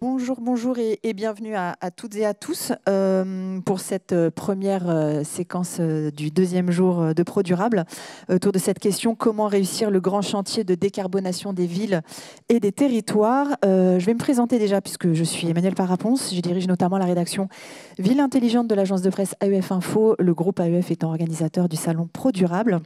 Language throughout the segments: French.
Bonjour, bonjour et bienvenue à toutes et à tous pour cette première séquence du deuxième jour de ProDurable autour de cette question: comment réussir le grand chantier de décarbonation des villes et des territoires. Je vais me présenter déjà puisque je suis Emmanuelle Paraponce, je dirige notamment la rédaction Ville Intelligente de l'agence de presse AEF Info, le groupe AEF étant organisateur du salon ProDurable.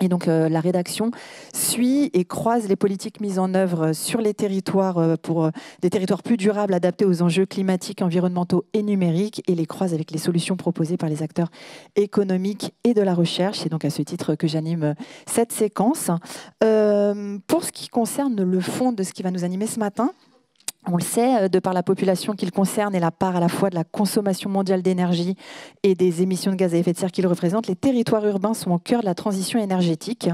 Et donc la rédaction suit et croise les politiques mises en œuvre sur les territoires pour des territoires plus durables, adaptés aux enjeux climatiques, environnementaux et numériques, et les croise avec les solutions proposées par les acteurs économiques et de la recherche. C'est donc à ce titre que j'anime cette séquence. Pour ce qui concerne le fond de ce qui va nous animer ce matin, on le sait, de par la population qu'il concerne et la part à la fois de la consommation mondiale d'énergie et des émissions de gaz à effet de serre qu'ils représentent, les territoires urbains sont au cœur de la transition énergétique,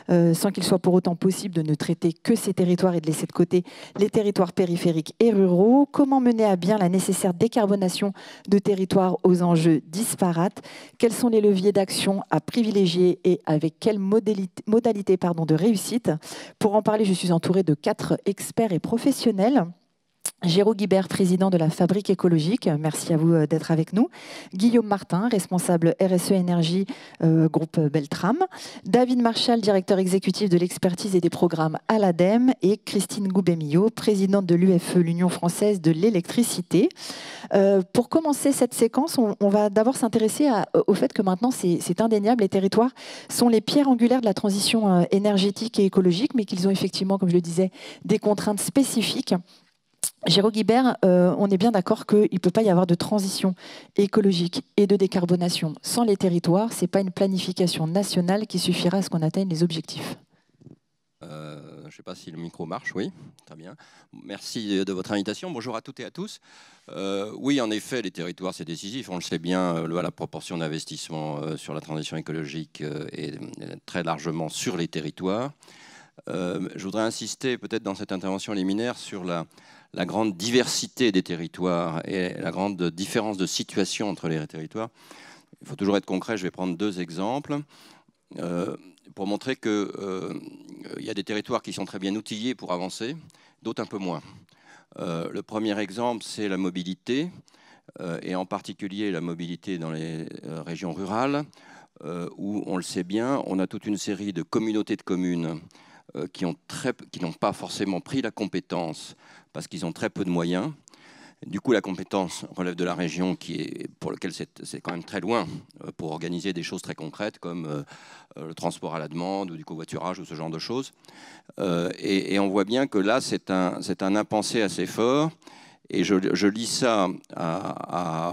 sans qu'il soit pour autant possible de ne traiter que ces territoires et de laisser de côté les territoires périphériques et ruraux. Comment mener à bien la nécessaire décarbonation de territoires aux enjeux disparates? Quels sont les leviers d'action à privilégier et avec quelle modalité de réussite? Pour en parler, je suis entourée de 4 experts et professionnels. Géraud Guibert, président de la Fabrique écologique, merci à vous d'être avec nous. Guillaume Martin, responsable RSE Énergie, groupe Beltram. David Marchal, directeur exécutif de l'expertise et des programmes à l'ADEME. Et Christine Goubet-Millot, présidente de l'UFE, l'Union française de l'électricité. Pour commencer cette séquence, on va d'abord s'intéresser au fait que maintenant, c'est indéniable, les territoires sont les pierres angulaires de la transition énergétique et écologique, mais qu'ils ont effectivement, comme je le disais, des contraintes spécifiques. Géraud Guibert, on est bien d'accord qu'il ne peut pas y avoir de transition écologique et de décarbonation sans les territoires. Ce n'est pas une planification nationale qui suffira à ce qu'on atteigne les objectifs. Je ne sais pas si le micro marche, oui, très bien. Merci de votre invitation. Bonjour à toutes et à tous. Oui, en effet, les territoires, c'est décisif. On le sait bien, la proportion d'investissement sur la transition écologique est très largement sur les territoires. Je voudrais insister peut-être dans cette intervention liminaire sur la grande diversité des territoires et la grande différence de situation entre les territoires. Il faut toujours être concret, je vais prendre 2 exemples pour montrer qu'il y a des territoires qui sont très bien outillés pour avancer, d'autres un peu moins. Le premier exemple, c'est la mobilité, et en particulier la mobilité dans les régions rurales, où, on le sait bien, on a toute une série de communautés de communes qui n'ont pas forcément pris la compétence parce qu'ils ont très peu de moyens. Du coup, la compétence relève de la région pour laquelle c'est quand même très loin pour organiser des choses très concrètes comme le transport à la demande ou du covoiturage ou ce genre de choses. Et on voit bien que là, c'est un impensé assez fort. Et je lis ça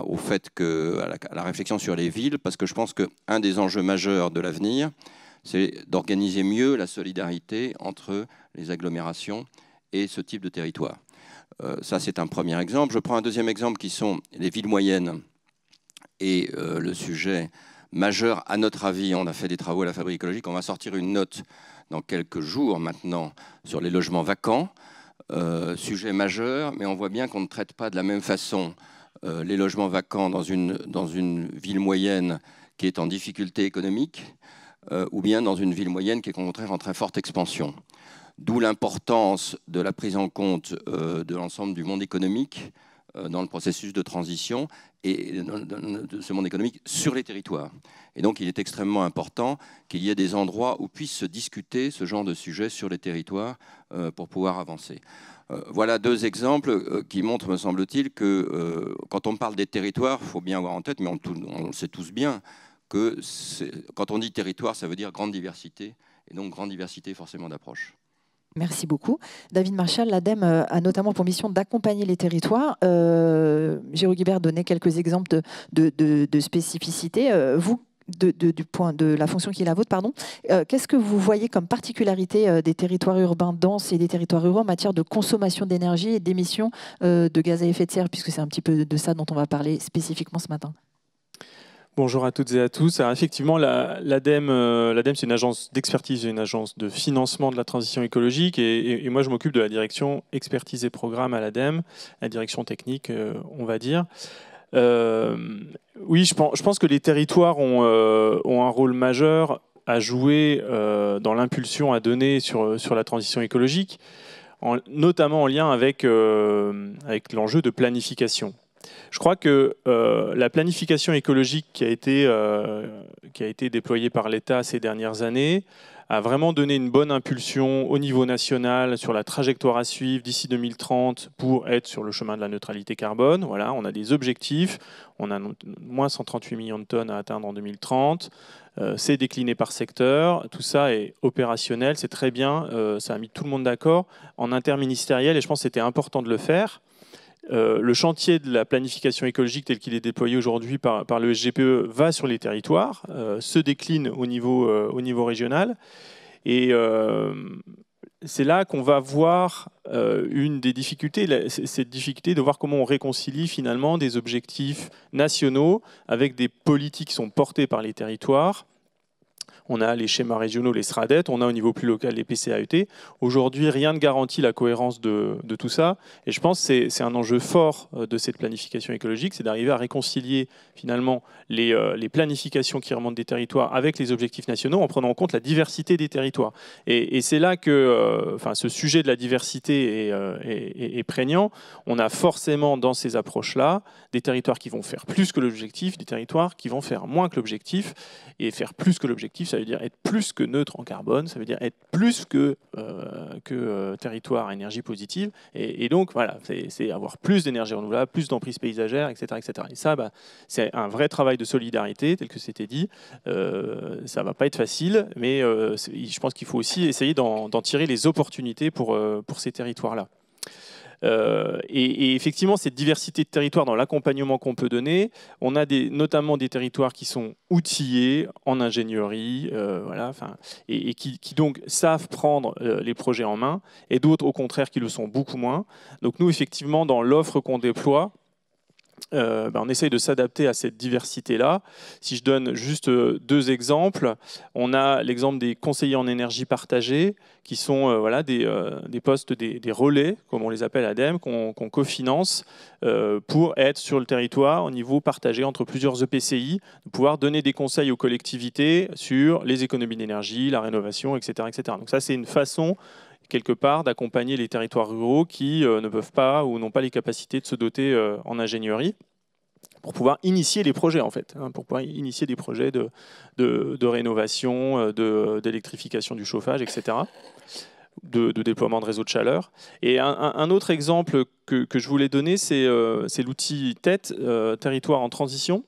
au fait à la réflexion sur les villes, parce que je pense qu'un des enjeux majeurs de l'avenir, c'est d'organiser mieux la solidarité entre les agglomérations et ce type de territoire. Ça, c'est un premier exemple. Je prends un deuxième exemple qui sont les villes moyennes. Et le sujet majeur, à notre avis, on a fait des travaux à la Fabrique écologique, on va sortir une note dans quelques jours maintenant sur les logements vacants. Sujet majeur, mais on voit bien qu'on ne traite pas de la même façon les logements vacants dans une ville moyenne qui est en difficulté économique ou bien dans une ville moyenne qui est au contraire en très forte expansion. D'où l'importance de la prise en compte de l'ensemble du monde économique dans le processus de transition et de ce monde économique sur les territoires. Et donc, il est extrêmement important qu'il y ait des endroits où puisse se discuter ce genre de sujet sur les territoires pour pouvoir avancer. Voilà 2 exemples qui montrent, me semble-t-il, que quand on parle des territoires, il faut bien avoir en tête, mais on le sait tous bien, que quand on dit territoire, ça veut dire grande diversité, et donc grande diversité forcément d'approche. Merci beaucoup. David Marchal, l'ADEME a notamment pour mission d'accompagner les territoires. Géraud Guibert donnait quelques exemples de spécificités. Vous, du point de la fonction qui est la vôtre, pardon, qu'est-ce que vous voyez comme particularité des territoires urbains denses et des territoires ruraux en matière de consommation d'énergie et d'émissions de gaz à effet de serre, puisque c'est un petit peu de ça dont on va parler spécifiquement ce matin? Bonjour à toutes et à tous. Alors effectivement, l'ADEME, c'est une agence d'expertise et une agence de financement de la transition écologique. Et moi, je m'occupe de la direction expertise et programme à l'ADEME, la direction technique, on va dire. Oui, je pense que les territoires ont un rôle majeur à jouer dans l'impulsion à donner sur la transition écologique. notamment en lien avec l'enjeu de planification. Je crois que la planification écologique qui a été déployée par l'État ces dernières années a vraiment donné une bonne impulsion au niveau national sur la trajectoire à suivre d'ici 2030 pour être sur le chemin de la neutralité carbone. Voilà, on a des objectifs, on a moins 138 millions de tonnes à atteindre en 2030, c'est décliné par secteur, tout ça est opérationnel, c'est très bien, ça a mis tout le monde d'accord en interministériel et je pense que c'était important de le faire. Le chantier de la planification écologique tel qu'il est déployé aujourd'hui par le SGPE va sur les territoires, se décline au niveau régional. Et c'est là qu'on va voir une des difficultés, cette difficulté de voir comment on réconcilie finalement des objectifs nationaux avec des politiques qui sont portées par les territoires. On a les schémas régionaux, les SRADET, on a au niveau plus local les PCAET. Aujourd'hui, rien ne garantit la cohérence de tout ça. Et je pense que c'est un enjeu fort de cette planification écologique, c'est d'arriver à réconcilier finalement les planifications qui remontent des territoires avec les objectifs nationaux en prenant en compte la diversité des territoires. Et c'est là que ce sujet de la diversité est prégnant. On a forcément dans ces approches-là des territoires qui vont faire plus que l'objectif, des territoires qui vont faire moins que l'objectif. Et faire plus que l'objectif, ça veut dire être plus que neutre en carbone, ça veut dire être plus que territoire à énergie positive. Et donc, voilà, c'est avoir plus d'énergie renouvelable, plus d'emprise paysagère, etc., etc. Et ça, c'est un vrai travail de solidarité, tel que c'était dit. Ça ne va pas être facile, mais je pense qu'il faut aussi essayer d'en tirer les opportunités pour ces territoires-là. Et effectivement, cette diversité de territoires dans l'accompagnement qu'on peut donner, on a notamment des territoires qui sont outillés en ingénierie, et qui donc savent prendre les projets en main, et d'autres au contraire qui le sont beaucoup moins. Donc nous, effectivement, dans l'offre qu'on déploie, on essaye de s'adapter à cette diversité-là. Si je donne juste deux exemples, on a l'exemple des conseillers en énergie partagée, qui sont des postes, des relais, comme on les appelle à ADEME, qu'on cofinance pour être sur le territoire au niveau partagé entre plusieurs EPCI, de pouvoir donner des conseils aux collectivités sur les économies d'énergie, la rénovation, etc., etc. Donc ça, c'est une façon quelque part d'accompagner les territoires ruraux qui ne peuvent pas ou n'ont pas les capacités de se doter en ingénierie pour pouvoir initier les projets, en fait, pour pouvoir initier des projets de rénovation, d'électrification du chauffage, etc., de déploiement de réseaux de chaleur. Et un autre exemple que je voulais donner, c'est l'outil TET, Territoire en transition.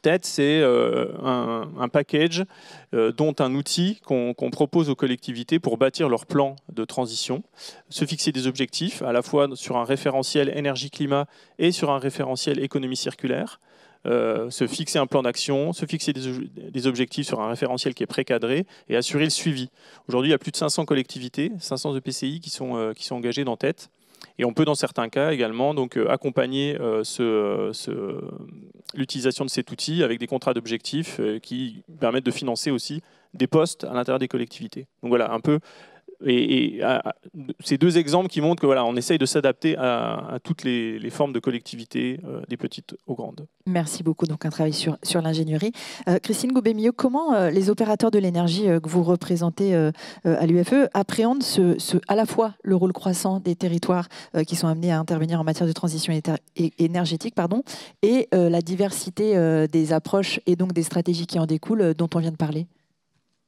TET, c'est un package, dont un outil qu'on propose aux collectivités pour bâtir leur plan de transition, se fixer des objectifs, à la fois sur un référentiel énergie-climat et sur un référentiel économie circulaire, se fixer un plan d'action, se fixer des objectifs sur un référentiel qui est précadré et assurer le suivi. Aujourd'hui, il y a plus de 500 collectivités, 500 EPCI qui sont engagés dans TET. Et on peut, dans certains cas également, donc, accompagner l'utilisation de cet outil avec des contrats d'objectifs qui permettent de financer aussi des postes à l'intérieur des collectivités. Donc voilà, un peu. Ces deux exemples qui montrent que voilà, on essaye de s'adapter à toutes les formes de collectivités, des petites aux grandes. Merci beaucoup. Donc un travail sur l'ingénierie. Christine Goubet-Millot, comment les opérateurs de l'énergie que vous représentez à l'UFE appréhendent à la fois le rôle croissant des territoires qui sont amenés à intervenir en matière de transition énergétique, et la diversité des approches et donc des stratégies qui en découlent, dont on vient de parler?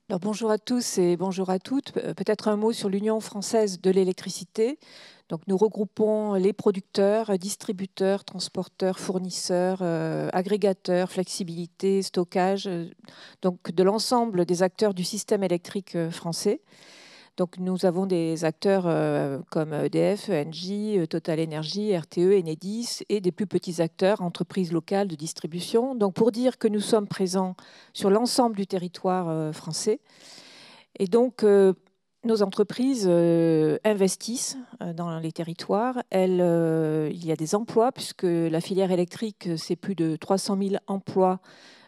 Alors, bonjour à tous et bonjour à toutes. Peut-être un mot sur l'Union française de l'électricité. Donc, nous regroupons les producteurs, distributeurs, transporteurs, fournisseurs, agrégateurs, flexibilité, stockage, donc de l'ensemble des acteurs du système électrique français. Donc, nous avons des acteurs comme EDF, ENGIE, Total Energy, RTE, Enedis et des plus petits acteurs, entreprises locales de distribution. Donc, pour dire que nous sommes présents sur l'ensemble du territoire français. Et donc, nos entreprises investissent dans les territoires. Il y a des emplois, puisque la filière électrique, c'est plus de 300 000 emplois.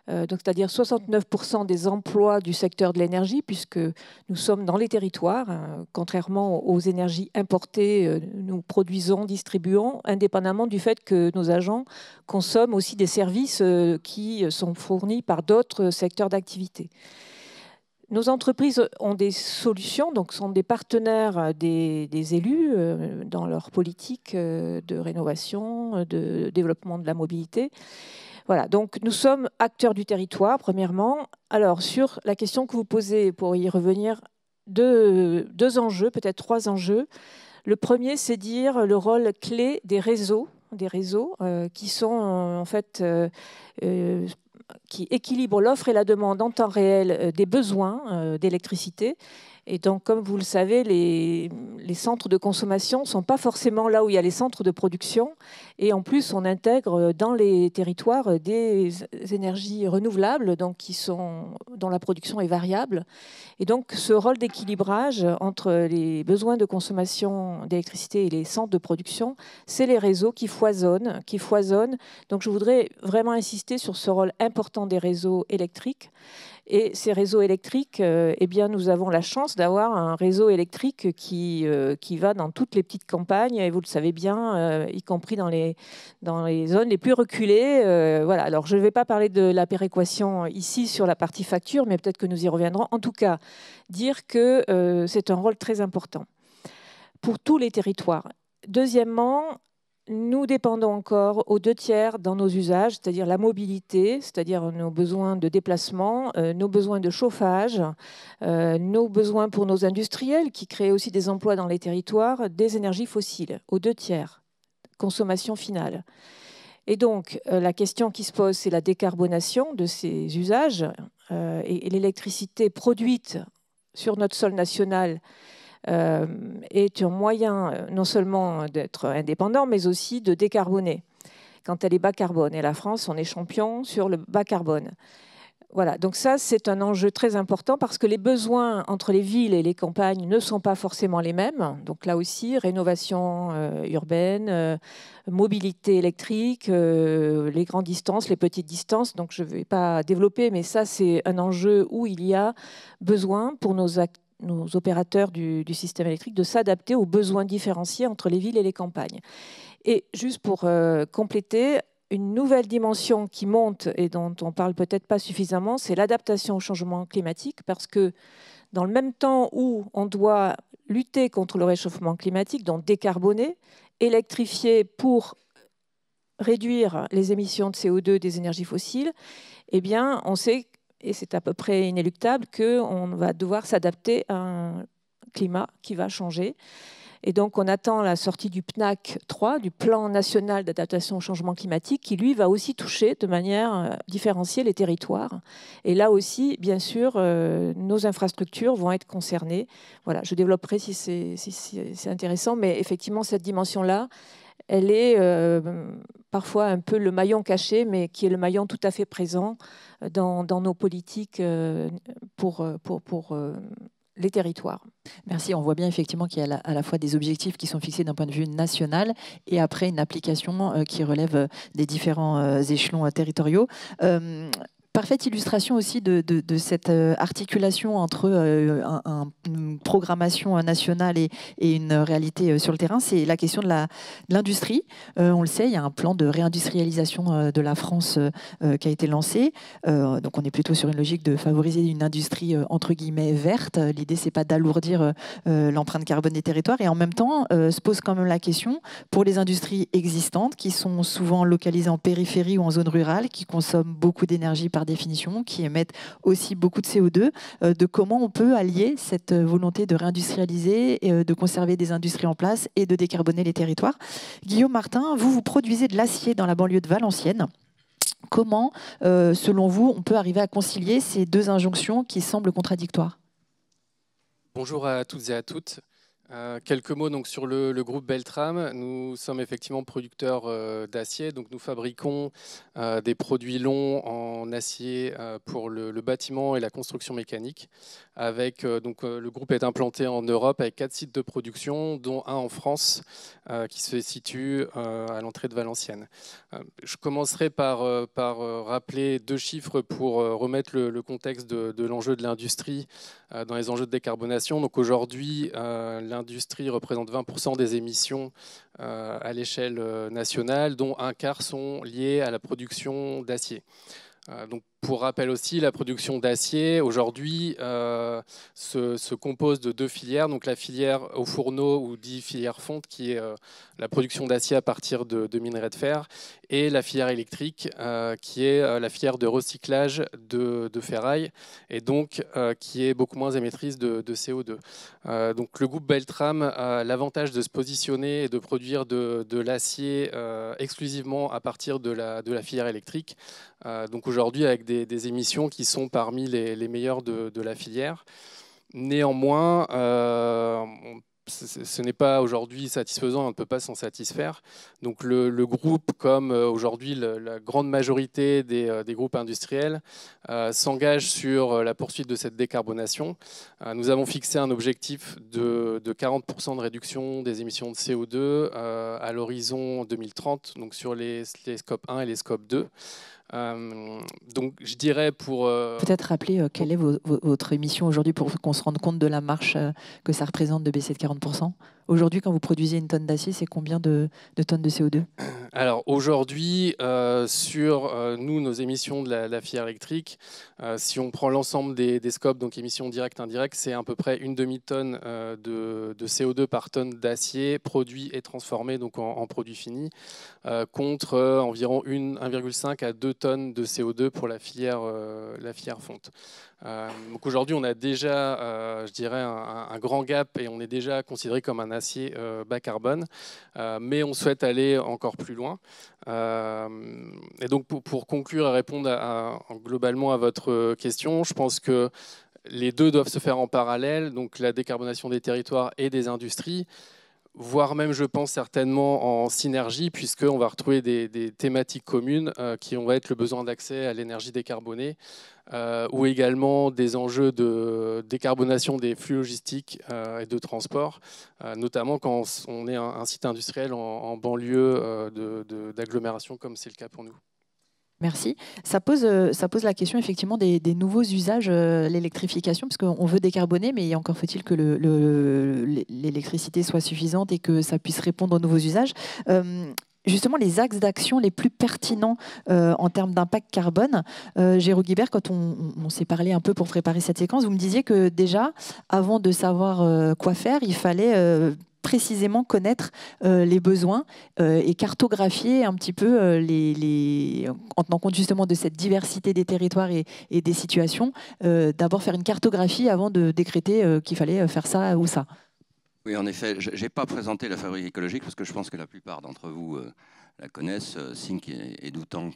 Donc, c'est-à-dire 69% des emplois du secteur de l'énergie, puisque nous sommes dans les territoires. Contrairement aux énergies importées, nous produisons, distribuons, indépendamment du fait que nos agents consomment aussi des services qui sont fournis par d'autres secteurs d'activité. Nos entreprises ont des solutions, donc sont des partenaires des élus dans leur politique de rénovation, de développement de la mobilité. Voilà, donc nous sommes acteurs du territoire, premièrement. Alors, sur la question que vous posez, pour y revenir, deux enjeux, peut-être 3 enjeux. Le premier, c'est dire le rôle clé des réseaux qui sont en fait qui équilibrent l'offre et la demande en temps réel des besoins d'électricité. Et donc, comme vous le savez, les centres de consommation ne sont pas forcément là où il y a les centres de production. Et en plus, on intègre dans les territoires des énergies renouvelables donc dont la production est variable. Et donc, ce rôle d'équilibrage entre les besoins de consommation d'électricité et les centres de production, c'est les réseaux qui foisonnent. Donc, je voudrais vraiment insister sur ce rôle important des réseaux électriques. Et ces réseaux électriques, eh bien, nous avons la chance d'avoir un réseau électrique qui va dans toutes les petites campagnes, et vous le savez bien, y compris dans les zones les plus reculées. Voilà. Alors, je ne vais pas parler de la péréquation ici sur la partie facture, mais peut-être que nous y reviendrons. En tout cas, dire que c'est un rôle très important pour tous les territoires. Deuxièmement, nous dépendons encore aux 2/3 dans nos usages, c'est-à-dire la mobilité, c'est-à-dire nos besoins de déplacement, nos besoins de chauffage, nos besoins pour nos industriels qui créent aussi des emplois dans les territoires, des énergies fossiles, aux 2/3, consommation finale. Et donc, la question qui se pose, c'est la décarbonation de ces usages et l'électricité produite sur notre sol national est un moyen non seulement d'être indépendant, mais aussi de décarboner quand elle est bas carbone. Et la France, on est champion sur le bas carbone. Voilà, donc ça, c'est un enjeu très important parce que les besoins entre les villes et les campagnes ne sont pas forcément les mêmes. Donc là aussi, rénovation urbaine, mobilité électrique, les grandes distances, les petites distances. Donc je ne vais pas développer, mais ça, c'est un enjeu où il y a besoin pour nos opérateurs du système électrique de s'adapter aux besoins différenciés entre les villes et les campagnes. Et juste pour compléter, une nouvelle dimension qui monte et dont on ne parle peut-être pas suffisamment, c'est l'adaptation au changement climatique, parce que dans le même temps où on doit lutter contre le réchauffement climatique, donc décarboner, électrifier pour réduire les émissions de CO2 des énergies fossiles, eh bien, on sait, et c'est à peu près inéluctable, qu'on va devoir s'adapter à un climat qui va changer. Et donc, on attend la sortie du PNAC 3, du Plan national d'adaptation au changement climatique, qui, lui, va aussi toucher de manière différenciée les territoires. Et là aussi, bien sûr, nos infrastructures vont être concernées. Voilà, je développerai si c'est intéressant, mais effectivement, cette dimension-là, elle est parfois un peu le maillon caché, mais qui est le maillon tout à fait présent dans nos politiques pour les territoires. Merci. On voit bien effectivement qu'il y a à la fois des objectifs qui sont fixés d'un point de vue national et après une application qui relève des différents échelons territoriaux. Parfaite illustration aussi de cette articulation entre une programmation nationale et une réalité sur le terrain, c'est la question de l'industrie. On le sait, il y a un plan de réindustrialisation de la France qui a été lancé. Donc on est plutôt sur une logique de favoriser une industrie entre guillemets verte. L'idée, c'est pas d'alourdir l'empreinte carbone des territoires. Et en même temps, se pose quand même la question pour les industries existantes qui sont souvent localisées en périphérie ou en zone rurale, qui consomment beaucoup d'énergie par définition, qui émettent aussi beaucoup de CO2, de comment on peut allier cette volonté de réindustrialiser, et de conserver des industries en place et de décarboner les territoires. Guillaume Martin, vous produisez de l'acier dans la banlieue de Valenciennes. Comment, selon vous, on peut arriver à concilier ces deux injonctions qui semblent contradictoires ? Bonjour à toutes et à toutes. Quelques mots donc sur le groupe Beltrame. Nous sommes effectivement producteurs d'acier, donc nous fabriquons des produits longs en acier pour le bâtiment et la construction mécanique. Le groupe est implanté en Europe avec 4 sites de production, dont un en France qui se situe à l'entrée de Valenciennes. Je commencerai par rappeler 2 chiffres pour remettre le contexte de l'enjeu de l'industrie dans les enjeux de décarbonation. Donc aujourd'hui, l'industrie représente 20% des émissions à l'échelle nationale, dont un quart sont liés à la production d'acier. Donc Pour rappel aussi, la production d'acier aujourd'hui se compose de 2 filières. Donc la filière au fourneau ou dit filière fonte qui est la production d'acier à partir de minerais de fer, et la filière électrique qui est la filière de recyclage de ferraille et donc qui est beaucoup moins émettrice de CO2. Donc le groupe Beltram a l'avantage de se positionner et de produire de l'acier exclusivement à partir de la filière électrique. Donc aujourd'hui avec des émissions qui sont parmi les meilleures de la filière. Néanmoins, ce n'est pas aujourd'hui satisfaisant, on ne peut pas s'en satisfaire. Donc le groupe, comme aujourd'hui la grande majorité des groupes industriels, s'engage sur la poursuite de cette décarbonation. Nous avons fixé un objectif de 40% de réduction des émissions de CO2 à l'horizon 2030, donc sur les scopes 1 et les scopes 2. Donc je dirais pour... Peut-être rappeler quelle est votre émission aujourd'hui pour qu'on se rende compte de la marche que ça représente de baisser de 40%. Aujourd'hui, quand vous produisez une tonne d'acier, c'est combien de tonnes de CO2? Alors aujourd'hui, sur nos émissions de la filière électrique, si on prend l'ensemble des scopes, donc émissions directes, indirectes, c'est à peu près une demi-tonne de CO2 par tonne d'acier produit et transformé donc en produit fini, contre environ 1,5 à 2 tonnes de CO2 pour la filière fonte. Donc aujourd'hui, on a déjà, je dirais, un grand gap et on est déjà considéré comme un acier bas carbone, mais on souhaite aller encore plus loin. Et donc pour conclure et répondre globalement à votre question, je pense que les deux doivent se faire en parallèle, donc la décarbonation des territoires et des industries, voire même, je pense, certainement en synergie, puisqu'on va retrouver des thématiques communes qui vont être le besoin d'accès à l'énergie décarbonée, ou également des enjeux de décarbonation des flux logistiques et de transport, notamment quand on est un site industriel en banlieue d'agglomération, comme c'est le cas pour nous. Merci. Ça pose la question effectivement des nouveaux usages, l'électrification, parce qu'on veut décarboner, mais encore faut-il que l'électricité soit suffisante et que ça puisse répondre aux nouveaux usages. Justement, les axes d'action les plus pertinents en termes d'impact carbone. Géraud Guibert, quand on s'est parlé un peu pour préparer cette séquence, vous me disiez que déjà, avant de savoir quoi faire, il fallait précisément connaître les besoins et cartographier un petit peu en tenant compte justement de cette diversité des territoires et des situations, d'abord faire une cartographie avant de décréter qu'il fallait faire ça ou ça. Oui, en effet, je n'ai pas présenté la fabrique écologique parce que je pense que la plupart d'entre vous la connaissent. Sink et Doutan,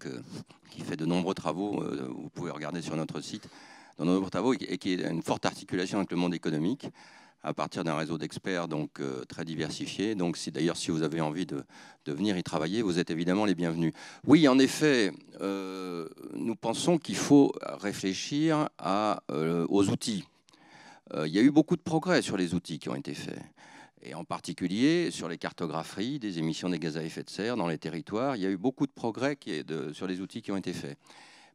qui fait de nombreux travaux, vous pouvez regarder sur notre site, de nombreux travaux, et qui est une forte articulation avec le monde économique, à partir d'un réseau d'experts donc très diversifié. Donc d'ailleurs, si vous avez envie de venir y travailler, vous êtes évidemment les bienvenus. Oui, en effet, nous pensons qu'il faut réfléchir aux outils. Il y a eu beaucoup de progrès sur les outils qui ont été faits, et en particulier sur les cartographies des émissions des gaz à effet de serre dans les territoires. Il y a eu beaucoup de progrès sur les outils qui ont été faits.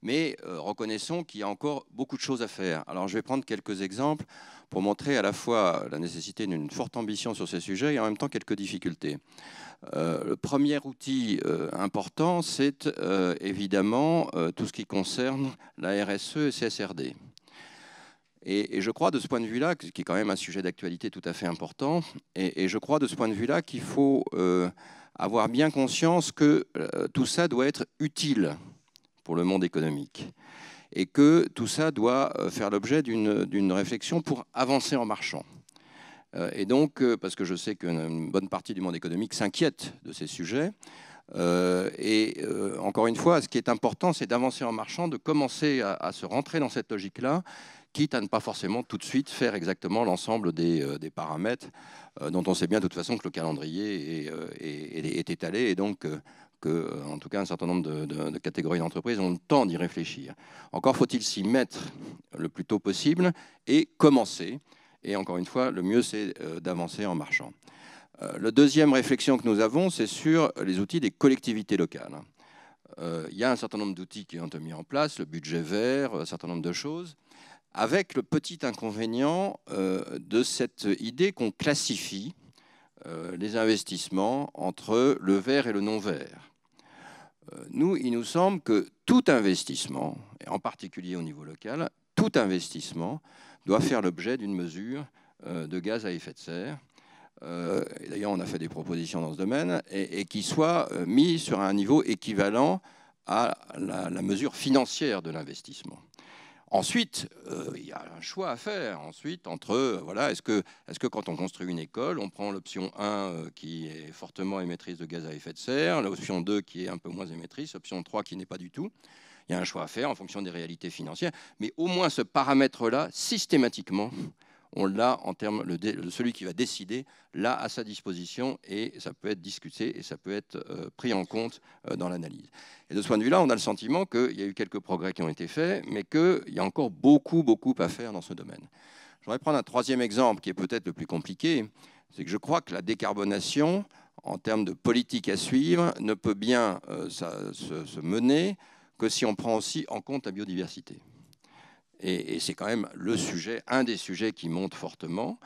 Mais reconnaissons qu'il y a encore beaucoup de choses à faire. Alors je vais prendre quelques exemples pour montrer à la fois la nécessité d'une forte ambition sur ces sujets et en même temps quelques difficultés. Le premier outil important, c'est évidemment tout ce qui concerne la RSE et CSRD. Et je crois de ce point de vue-là, qui est quand même un sujet d'actualité tout à fait important, et je crois de ce point de vue-là qu'il faut avoir bien conscience que tout ça doit être utile pour le monde économique, et que tout ça doit faire l'objet d'une réflexion pour avancer en marchant. Et donc, parce que je sais qu'une bonne partie du monde économique s'inquiète de ces sujets, encore une fois, ce qui est important, c'est d'avancer en marchant, de commencer à se rentrer dans cette logique-là, quitte à ne pas forcément tout de suite faire exactement l'ensemble des paramètres dont on sait bien de toute façon que le calendrier est étalé, et donc en tout cas, un certain nombre de catégories d'entreprises ont le temps d'y réfléchir. Encore faut-il s'y mettre le plus tôt possible et commencer. Et encore une fois, le mieux, c'est d'avancer en marchant. La deuxième réflexion que nous avons, c'est sur les outils des collectivités locales. Il y a un certain nombre d'outils qui ont été mis en place, le budget vert, un certain nombre de choses, avec le petit inconvénient de cette idée qu'on classifie les investissements entre le vert et le non vert. Nous, il nous semble que tout investissement, et en particulier au niveau local, tout investissement doit faire l'objet d'une mesure de gaz à effet de serre. D'ailleurs, on a fait des propositions dans ce domaine, et qui soit mis sur un niveau équivalent à la mesure financière de l'investissement. Ensuite, il y a un choix à faire ensuite entre, voilà, est-ce que quand on construit une école, on prend l'option 1 qui est fortement émettrice de gaz à effet de serre, l'option 2 qui est un peu moins émettrice, l'option 3 qui n'est pas du tout. Il y a un choix à faire en fonction des réalités financières, mais au moins ce paramètre-là, systématiquement, on l'a en termes, celui qui va décider, l'a à sa disposition, et ça peut être discuté et ça peut être pris en compte dans l'analyse. Et de ce point de vue-là, on a le sentiment qu'il y a eu quelques progrès qui ont été faits, mais qu'il y a encore beaucoup à faire dans ce domaine. Je voudrais prendre un troisième exemple qui est peut-être le plus compliqué, c'est que je crois que la décarbonation, en termes de politique à suivre, ne peut bien se mener que si on prend aussi en compte la biodiversité. Et c'est quand même le sujet, un des sujets qui monte fortement,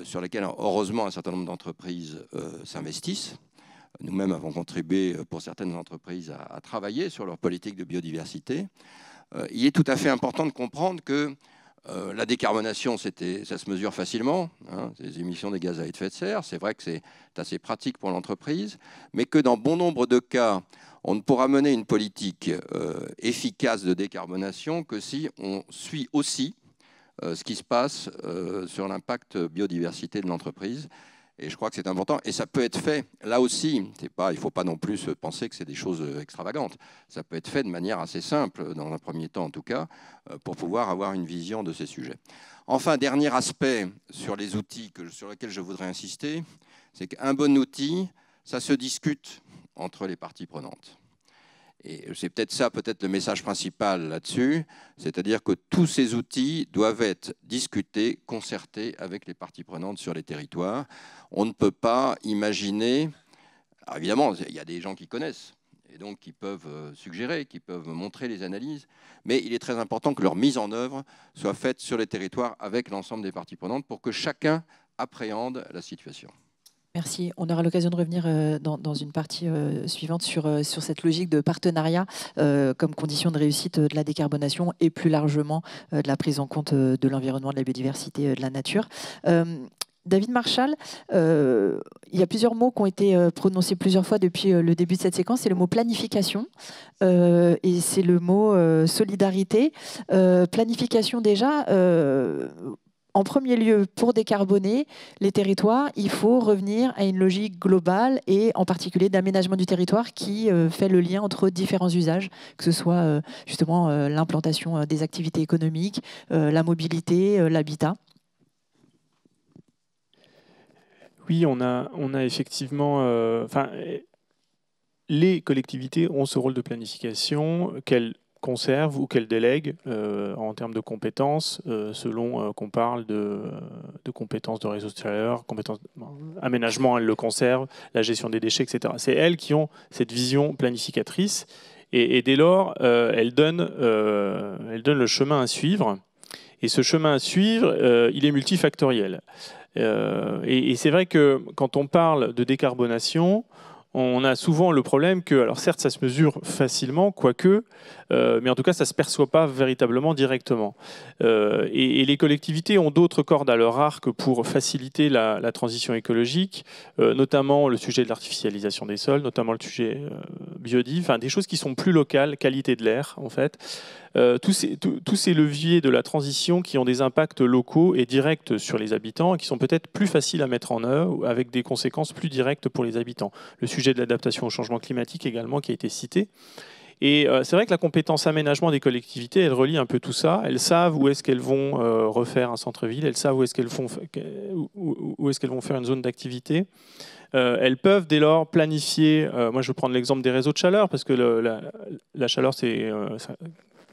sur lesquels, heureusement, un certain nombre d'entreprises s'investissent. Nous-mêmes avons contribué, pour certaines entreprises, à travailler sur leur politique de biodiversité. Il est tout à fait important de comprendre que la décarbonation, ça se mesure facilement, hein, les émissions des gaz à effet de serre. C'est vrai que c'est assez pratique pour l'entreprise, mais que dans bon nombre de cas, on ne pourra mener une politique efficace de décarbonation que si on suit aussi ce qui se passe sur l'impact biodiversité de l'entreprise. Et je crois que c'est important. Et ça peut être fait, là aussi, il ne faut pas non plus penser que c'est des choses extravagantes. Ça peut être fait de manière assez simple, dans un premier temps en tout cas, pour pouvoir avoir une vision de ces sujets. Enfin, dernier aspect sur les outils sur lesquels je voudrais insister, c'est qu'un bon outil, ça se discute entre les parties prenantes. Et c'est peut-être ça, peut-être le message principal là-dessus, c'est-à-dire que tous ces outils doivent être discutés, concertés avec les parties prenantes sur les territoires. On ne peut pas imaginer... Alors évidemment, il y a des gens qui connaissent, et donc qui peuvent suggérer, qui peuvent montrer les analyses, mais il est très important que leur mise en œuvre soit faite sur les territoires avec l'ensemble des parties prenantes pour que chacun appréhende la situation. Merci. On aura l'occasion de revenir dans une partie suivante sur cette logique de partenariat comme condition de réussite de la décarbonation et plus largement de la prise en compte de l'environnement, de la biodiversité, de la nature. David Marchal, il y a plusieurs mots qui ont été prononcés plusieurs fois depuis le début de cette séquence. C'est le mot planification et c'est le mot solidarité. Planification déjà... En premier lieu, pour décarboner les territoires, il faut revenir à une logique globale et en particulier d'aménagement du territoire qui fait le lien entre différents usages, que ce soit justement l'implantation des activités économiques, la mobilité, l'habitat. Oui, on a effectivement... les collectivités ont ce rôle de planification qu'elles conserve ou qu'elle délègue en termes de compétences, selon qu'on parle de compétences de réseau de chaleur, compétences aménagement, elles le conservent, la gestion des déchets, etc. C'est elles qui ont cette vision planificatrice et dès lors, elles donnent le chemin à suivre. Et ce chemin à suivre, il est multifactoriel. Et c'est vrai que quand on parle de décarbonation, on a souvent le problème que, alors certes, ça se mesure facilement, quoique, mais en tout cas, ça ne se perçoit pas véritablement directement. Et les collectivités ont d'autres cordes à leur arc pour faciliter la transition écologique, notamment le sujet de l'artificialisation des sols, notamment le sujet biodive, enfin, des choses qui sont plus locales, qualité de l'air, en fait. Tous ces leviers de la transition qui ont des impacts locaux et directs sur les habitants et qui sont peut-être plus faciles à mettre en œuvre avec des conséquences plus directes pour les habitants. Le sujet de l'adaptation au changement climatique également qui a été cité. Et c'est vrai que la compétence aménagement des collectivités, elle relie un peu tout ça. Elles savent où est-ce qu'elles vont refaire un centre-ville, elles savent où est-ce qu'elles vont faire une zone d'activité. Elles peuvent dès lors planifier, moi je vais prendre l'exemple des réseaux de chaleur, parce que la chaleur c'est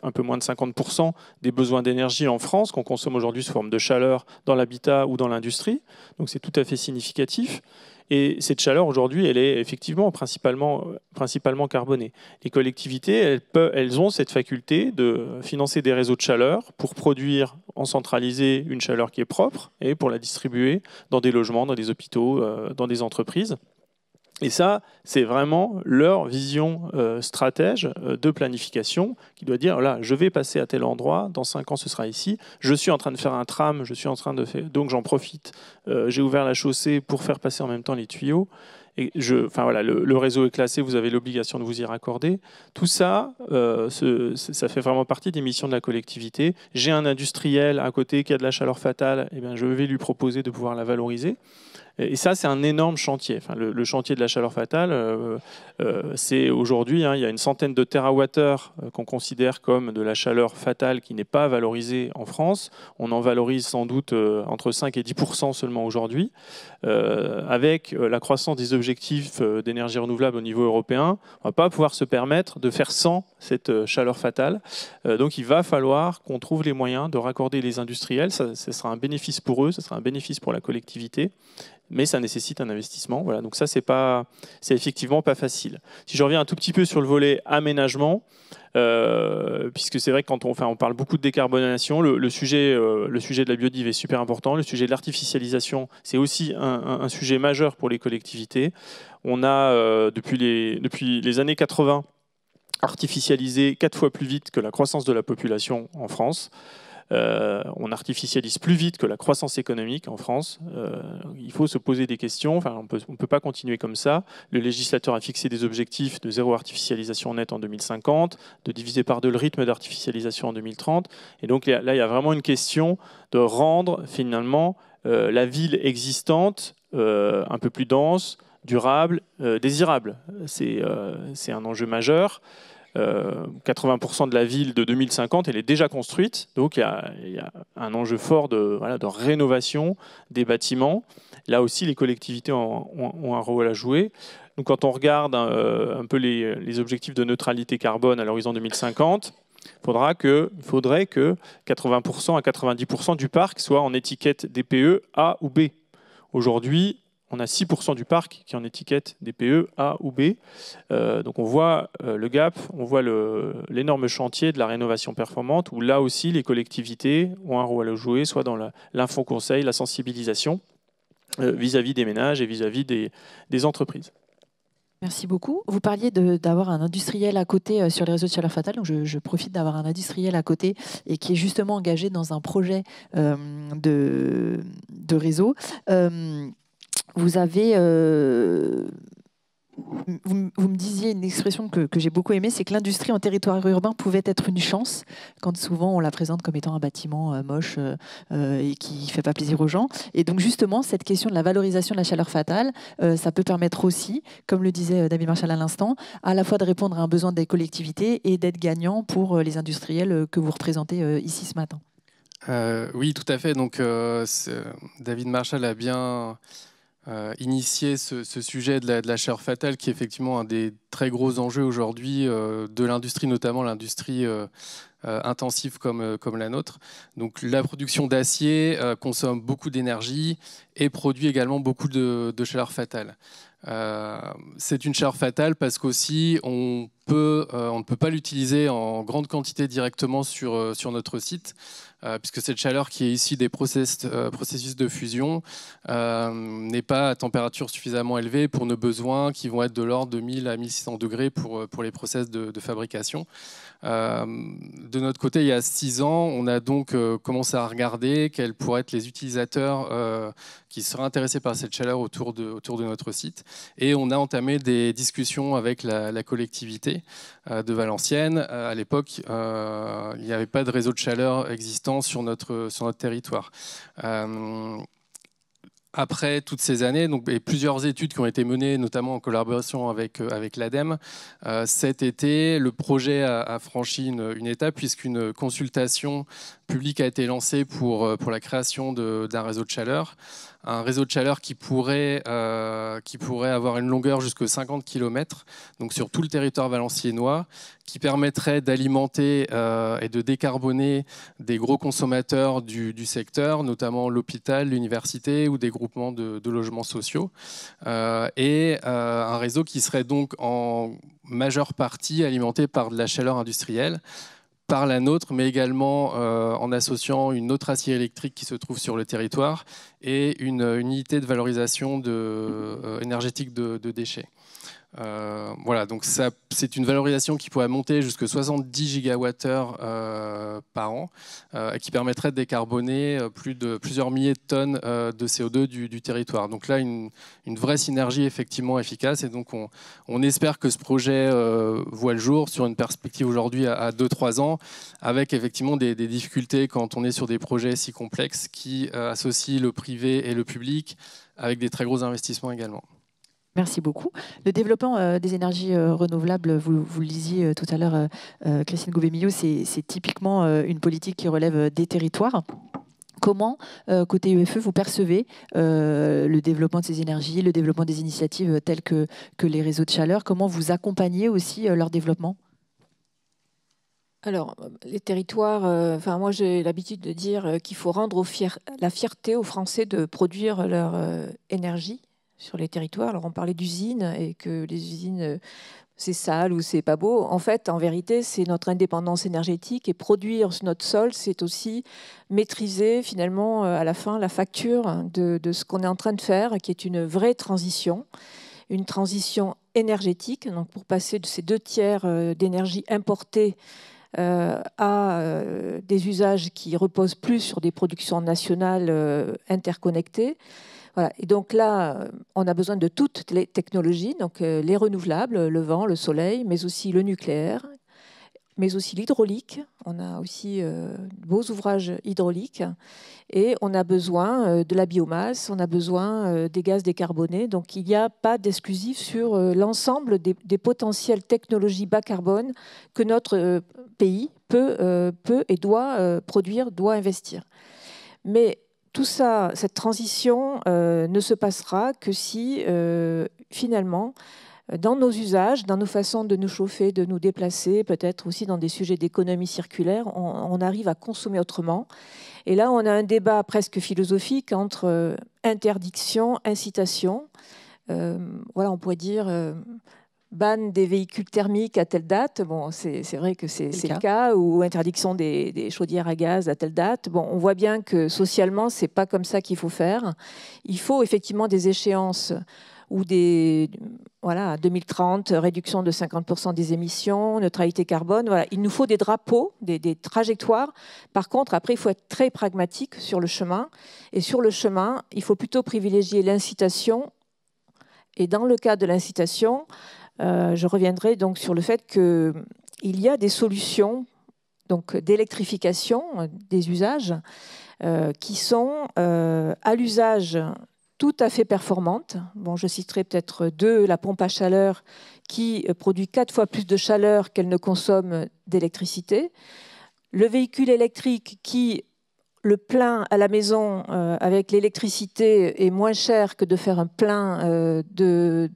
un peu moins de 50% des besoins d'énergie en France qu'on consomme aujourd'hui sous forme de chaleur dans l'habitat ou dans l'industrie. Donc c'est tout à fait significatif. Et cette chaleur aujourd'hui, elle est effectivement principalement carbonée. Les collectivités, elles ont cette faculté de financer des réseaux de chaleur pour produire en centralisé une chaleur qui est propre et pour la distribuer dans des logements, dans des hôpitaux, dans des entreprises. Et ça, c'est vraiment leur vision stratège de planification qui doit dire, là, je vais passer à tel endroit, dans 5 ans, ce sera ici, je suis en train de faire un tram, je suis en train de faire, donc j'en profite, j'ai ouvert la chaussée pour faire passer en même temps les tuyaux. Et enfin, voilà, le réseau est classé, vous avez l'obligation de vous y raccorder. Tout ça, ça fait vraiment partie des missions de la collectivité. J'ai un industriel à côté qui a de la chaleur fatale, eh bien, je vais lui proposer de pouvoir la valoriser. Et ça, c'est un énorme chantier. Enfin, le chantier de la chaleur fatale, c'est aujourd'hui, il y a une centaine de térawattheures qu'on considère comme de la chaleur fatale qui n'est pas valorisée en France. On en valorise sans doute entre 5 et 10% seulement aujourd'hui. Avec la croissance des objectifs d'énergie renouvelable au niveau européen, on ne va pas pouvoir se permettre de faire sans cette chaleur fatale. Donc il va falloir qu'on trouve les moyens de raccorder les industriels. Ça sera un bénéfice pour eux, ça sera un bénéfice pour la collectivité. Mais ça nécessite un investissement. Voilà. Donc ça, c'est effectivement pas facile. Si je reviens un tout petit peu sur le volet aménagement, puisque c'est vrai que quand on parle beaucoup de décarbonation, le sujet de la biodive est super important. Le sujet de l'artificialisation, c'est aussi un sujet majeur pour les collectivités. On a, depuis les années 80, artificialisé 4 fois plus vite que la croissance de la population en France. On artificialise plus vite que la croissance économique en France. Il faut se poser des questions. Enfin, on ne peut pas continuer comme ça. Le législateur a fixé des objectifs de zéro artificialisation nette en 2050, de diviser par 2 le rythme d'artificialisation en 2030. Et donc là, il y a vraiment une question de rendre finalement la ville existante un peu plus dense, durable, désirable. C'est un enjeu majeur. 80% de la ville de 2050, elle est déjà construite, donc il y a un enjeu fort de rénovation des bâtiments. Là aussi, les collectivités ont un rôle à jouer. Donc, quand on regarde un peu les objectifs de neutralité carbone à l'horizon 2050, il faudrait que 80% à 90% du parc soit en étiquette DPE A ou B. Aujourd'hui, on a 6% du parc qui est en étiquette DPE A ou B. Donc on voit le gap, on voit l'énorme chantier de la rénovation performante, où là aussi les collectivités ont un rôle à jouer, soit dans l'info-conseil, la sensibilisation vis-à-vis des ménages et vis-à-vis des entreprises. Merci beaucoup. Vous parliez d'avoir un industriel à côté sur les réseaux de chaleur fatale. Donc je profite d'avoir un industriel à côté et qui est justement engagé dans un projet de réseau. Vous avez, vous me disiez une expression que j'ai beaucoup aimée, c'est que l'industrie en territoire urbain pouvait être une chance, quand souvent on la présente comme étant un bâtiment moche et qui ne fait pas plaisir aux gens. Et donc justement, cette question de la valorisation de la chaleur fatale, ça peut permettre aussi, comme le disait David Marchal à l'instant, à la fois de répondre à un besoin des collectivités et d'être gagnant pour les industriels que vous représentez ici ce matin. Oui, tout à fait. Donc, David Marchal a bien initier ce sujet de la chaleur fatale, qui est effectivement un des très gros enjeux aujourd'hui de l'industrie, notamment l'industrie intensive comme la nôtre. Donc la production d'acier consomme beaucoup d'énergie et produit également beaucoup de chaleur fatale. C'est une chaleur fatale parce qu'aussi on ne peut pas l'utiliser en grande quantité directement sur notre site, puisque cette chaleur qui est issue des processus de fusion n'est pas à température suffisamment élevée pour nos besoins, qui vont être de l'ordre de 1000 à 1600 degrés pour les process de fabrication. De notre côté, il y a 6 ans, on a donc commencé à regarder quels pourraient être les utilisateurs qui seraient intéressés par cette chaleur autour de notre site. Et on a entamé des discussions avec la collectivité de Valenciennes. À l'époque, il n'y avait pas de réseau de chaleur existant sur notre territoire. Après toutes ces années, et plusieurs études qui ont été menées, notamment en collaboration avec l'ADEME, cet été, le projet a franchi une étape, puisqu'une consultation publique a été lancée pour la création d'un réseau de chaleur. Un réseau de chaleur qui pourrait avoir une longueur jusqu'à 50 km, donc sur tout le territoire valenciennois, qui permettrait d'alimenter et de décarboner des gros consommateurs du secteur, notamment l'hôpital, l'université ou des groupements de logements sociaux. Et un réseau qui serait donc en majeure partie alimenté par de la chaleur industrielle. par la nôtre, mais également en associant une autre acier électrique qui se trouve sur le territoire et une unité de valorisation énergétique de déchets. Voilà, donc c'est une valorisation qui pourrait monter jusqu'à 70 gigawattheures par an, qui permettrait de décarboner plusieurs milliers de tonnes de CO2 du territoire. Donc là, une vraie synergie effectivement efficace, et donc on espère que ce projet voit le jour sur une perspective aujourd'hui à 2-3 ans, avec effectivement des difficultés quand on est sur des projets si complexes qui associent le privé et le public, avec des très gros investissements également. Merci beaucoup. Le développement des énergies renouvelables, vous le disiez tout à l'heure, Christine Gouvet-Millot, c'est typiquement une politique qui relève des territoires. Comment, côté UFE, vous percevez le développement de ces énergies, le développement des initiatives telles que les réseaux de chaleur? Comment vous accompagnez aussi leur développement? Alors, les territoires, moi j'ai l'habitude de dire qu'il faut rendre la fierté aux Français de produire leur énergie sur les territoires. Alors on parlait d'usines et que les usines, c'est sale ou c'est pas beau. En fait, en vérité, c'est notre indépendance énergétique, et produire sur notre sol, c'est aussi maîtriser finalement à la fin la facture de ce qu'on est en train de faire, qui est une vraie transition, une transition énergétique. Donc pour passer de ces 2/3 d'énergie importée à des usages qui reposent plus sur des productions nationales interconnectées. Voilà. Et donc là, on a besoin de toutes les technologies, donc les renouvelables, le vent, le soleil, mais aussi le nucléaire, mais aussi l'hydraulique. On a aussi de beaux ouvrages hydrauliques, et on a besoin de la biomasse, on a besoin des gaz décarbonés. Donc il n'y a pas d'exclusif sur l'ensemble des potentielles technologies bas carbone que notre pays peut et doit produire, doit investir. Mais tout ça, cette transition ne se passera que si, finalement, dans nos usages, dans nos façons de nous chauffer, de nous déplacer, peut-être aussi dans des sujets d'économie circulaire, on arrive à consommer autrement. Et là, on a un débat presque philosophique entre interdiction, incitation. Voilà, on pourrait dire ban des véhicules thermiques à telle date. Bon, c'est vrai que c'est le cas, ou interdiction des chaudières à gaz à telle date. Bon, on voit bien que socialement, c'est pas comme ça qu'il faut faire. Il faut effectivement des échéances ou voilà, 2030, réduction de 50% des émissions, neutralité carbone. Voilà. Il nous faut des drapeaux, des trajectoires. Par contre, après, il faut être très pragmatique sur le chemin. Et sur le chemin, il faut plutôt privilégier l'incitation. Et dans le cas de l'incitation, je reviendrai donc sur le fait qu'il y a des solutions d'électrification des usages qui sont à l'usage tout à fait performantes. Bon, je citerai peut-être 2, la pompe à chaleur qui produit 4 fois plus de chaleur qu'elle ne consomme d'électricité. Le véhicule électrique qui, le plein à la maison avec l'électricité, est moins cher que de faire un plein de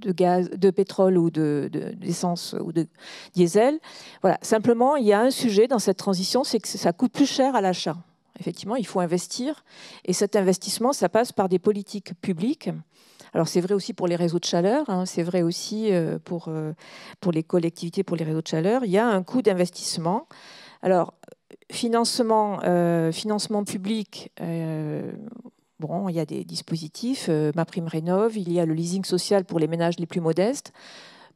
gaz, de pétrole ou d'essence ou de diesel. Voilà. Simplement, il y a un sujet dans cette transition, c'est que ça coûte plus cher à l'achat. Effectivement, il faut investir, et cet investissement, ça passe par des politiques publiques. Alors c'est vrai aussi pour les réseaux de chaleur, hein, c'est vrai aussi pour les collectivités, pour les réseaux de chaleur. Il y a un coût d'investissement. Alors, financement public, bon, il y a des dispositifs, MaPrimeRénov', il y a le leasing social pour les ménages les plus modestes.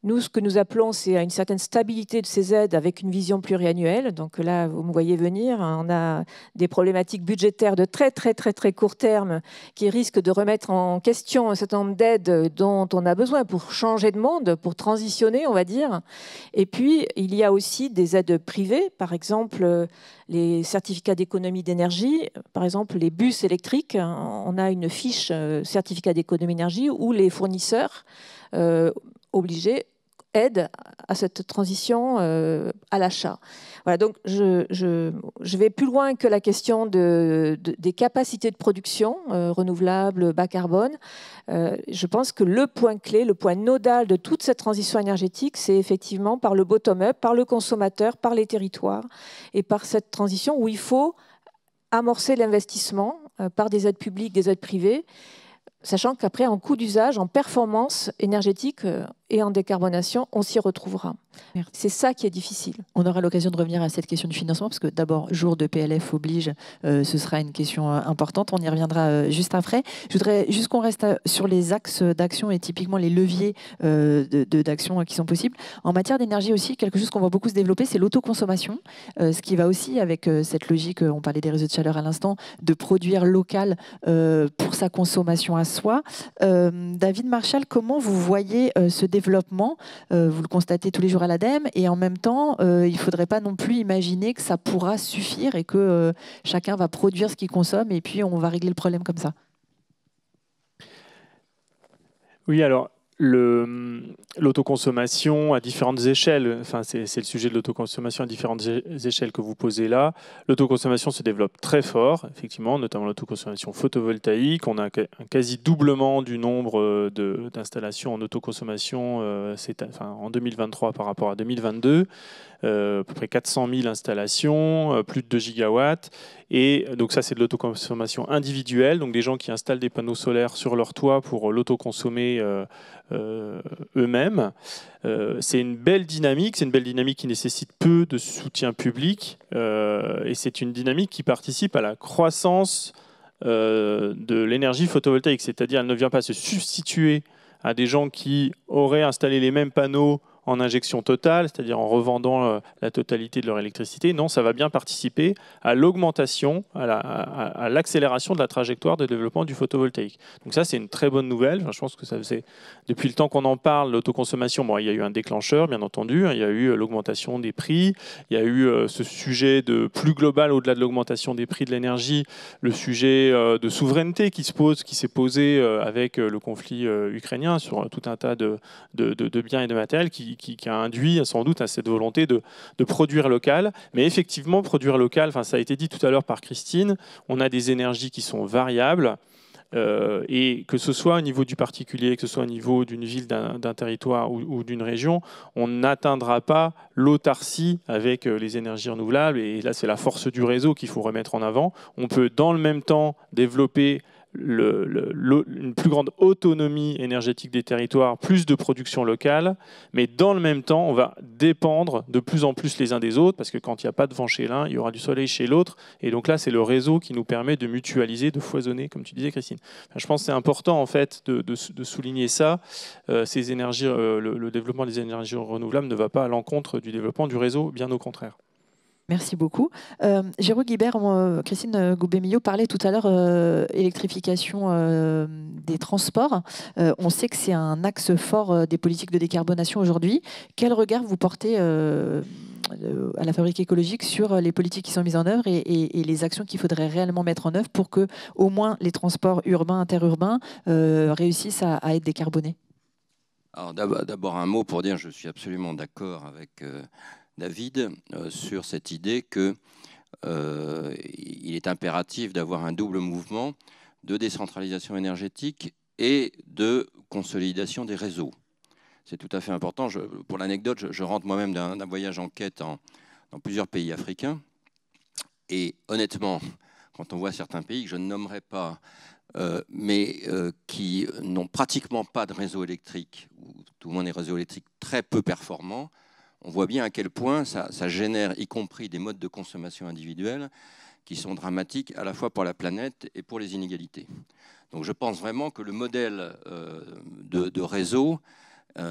Nous, ce que nous appelons, c'est une certaine stabilité de ces aides avec une vision pluriannuelle. Donc là, vous me voyez venir, on a des problématiques budgétaires de très, très, très, très court terme qui risquent de remettre en question un certain nombre d'aides dont on a besoin pour changer de monde, pour transitionner, on va dire. Et puis, il y a aussi des aides privées, par exemple, les certificats d'économie d'énergie, par exemple, les bus électriques. On a une fiche certificat d'économie d'énergie où les fournisseurs obligés aident à cette transition à l'achat. Voilà, donc je vais plus loin que la question des capacités de production renouvelables, bas carbone. Je pense que le point clé, le point nodal de toute cette transition énergétique, c'est effectivement par le bottom-up, par le consommateur, par les territoires, et par cette transition où il faut amorcer l'investissement par des aides publiques, des aides privées, sachant qu'après, en coût d'usage, en performance énergétique et en décarbonation, on s'y retrouvera. C'est ça qui est difficile. On aura l'occasion de revenir à cette question du financement, parce que d'abord, jour de PLF oblige, ce sera une question importante. On y reviendra juste après. Je voudrais juste qu'on reste sur les axes d'action et typiquement les leviers d'action qui sont possibles. En matière d'énergie aussi, quelque chose qu'on voit beaucoup se développer, c'est l'autoconsommation, ce qui va aussi avec cette logique, on parlait des réseaux de chaleur à l'instant, de produire local pour sa consommation à soi. David Marchal, comment vous voyez ce développement? Vous le constatez tous les jours à l'ADEME, et en même temps, il ne faudrait pas non plus imaginer que ça pourra suffire et que chacun va produire ce qu'il consomme et puis on va régler le problème comme ça. Oui, alors l'autoconsommation à différentes échelles, enfin, c'est le sujet de l'autoconsommation à différentes échelles que vous posez là. L'autoconsommation se développe très fort, effectivement, notamment l'autoconsommation photovoltaïque. On a un quasi doublement du nombre d'installations en autoconsommation en 2023 par rapport à 2022. À peu près 400 000 installations, plus de 2 gigawatts. Et donc ça, c'est de l'autoconsommation individuelle, donc des gens qui installent des panneaux solaires sur leur toit pour l'autoconsommer eux-mêmes. C'est une belle dynamique, qui nécessite peu de soutien public, et c'est une dynamique qui participe à la croissance de l'énergie photovoltaïque, c'est-à-dire elle ne vient pas se substituer à des gens qui auraient installé les mêmes panneaux en injection totale, c'est-à-dire en revendant la totalité de leur électricité. Non, ça va bien participer à l'augmentation, à l'accélération de la trajectoire de développement du photovoltaïque. Donc ça, c'est une très bonne nouvelle. Enfin, je pense que ça faisait, depuis le temps qu'on en parle, l'autoconsommation, bon, il y a eu un déclencheur, bien entendu, il y a eu l'augmentation des prix, il y a eu ce sujet de plus global, au-delà de l'augmentation des prix de l'énergie, le sujet de souveraineté qui s'est posé avec le conflit ukrainien sur tout un tas de biens et de matériel qui a induit sans doute à cette volonté de produire local. Mais effectivement, produire local, ça a été dit tout à l'heure par Christine, on a des énergies qui sont variables, et que ce soit au niveau du particulier, que ce soit au niveau d'une ville, d'un territoire ou d'une région, on n'atteindra pas l'autarcie avec les énergies renouvelables. Et là, c'est la force du réseau qu'il faut remettre en avant. On peut dans le même temps développer une plus grande autonomie énergétique des territoires, plus de production locale, mais dans le même temps, on va dépendre de plus en plus les uns des autres, parce que quand il n'y a pas de vent chez l'un, il y aura du soleil chez l'autre, et donc là, c'est le réseau qui nous permet de mutualiser, de foisonner, comme tu disais, Christine. Enfin, je pense que c'est important, en fait, de souligner ça. Ces énergies, le développement des énergies renouvelables ne va pas à l'encontre du développement du réseau, bien au contraire. Merci beaucoup. Géraud Guibert, Christine Goubet-Millot parlait tout à l'heure électrification des transports. On sait que c'est un axe fort des politiques de décarbonation aujourd'hui. Quel regard vous portez à la Fabrique écologique sur les politiques qui sont mises en œuvre et les actions qu'il faudrait réellement mettre en œuvre pour que au moins les transports urbains, interurbains réussissent à être décarbonés? Alors d'abord un mot pour dire que je suis absolument d'accord avec David sur cette idée qu'il est impératif d'avoir un double mouvement de décentralisation énergétique et de consolidation des réseaux. C'est tout à fait important. Pour l'anecdote, je rentre moi-même d'un voyage en quête dans plusieurs pays africains. Et honnêtement, quand on voit certains pays que je ne nommerai pas, mais qui n'ont pratiquement pas de réseau électrique, ou tout le monde des réseaux électriques très peu performants, on voit bien à quel point ça génère, y compris des modes de consommation individuels, qui sont dramatiques à la fois pour la planète et pour les inégalités. Donc je pense vraiment que le modèle de réseau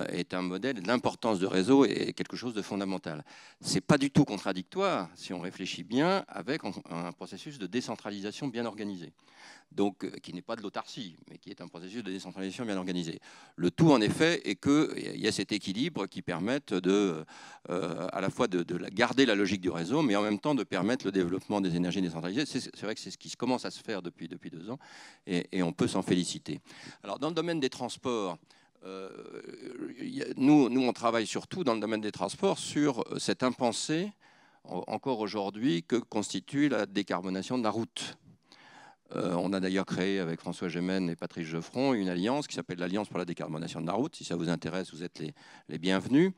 est un modèle, l'importance de réseau est quelque chose de fondamental. Ce n'est pas du tout contradictoire, si on réfléchit bien, avec un processus de décentralisation bien organisé. Donc, qui n'est pas de l'autarcie, mais qui est un processus de décentralisation bien organisé. Le tout, en effet, est qu'il y a cet équilibre qui permette à la fois de garder la logique du réseau, mais en même temps de permettre le développement des énergies décentralisées. C'est vrai que c'est ce qui commence à se faire depuis 2 ans, et on peut s'en féliciter. Alors, dans le domaine des transports, nous, on travaille surtout dans le domaine des transports sur cette impensée, encore aujourd'hui, que constitue la décarbonation de la route. On a d'ailleurs créé avec François Gémen et Patrice Geoffron une alliance qui s'appelle l'Alliance pour la décarbonation de la route. Si ça vous intéresse, vous êtes les bienvenus,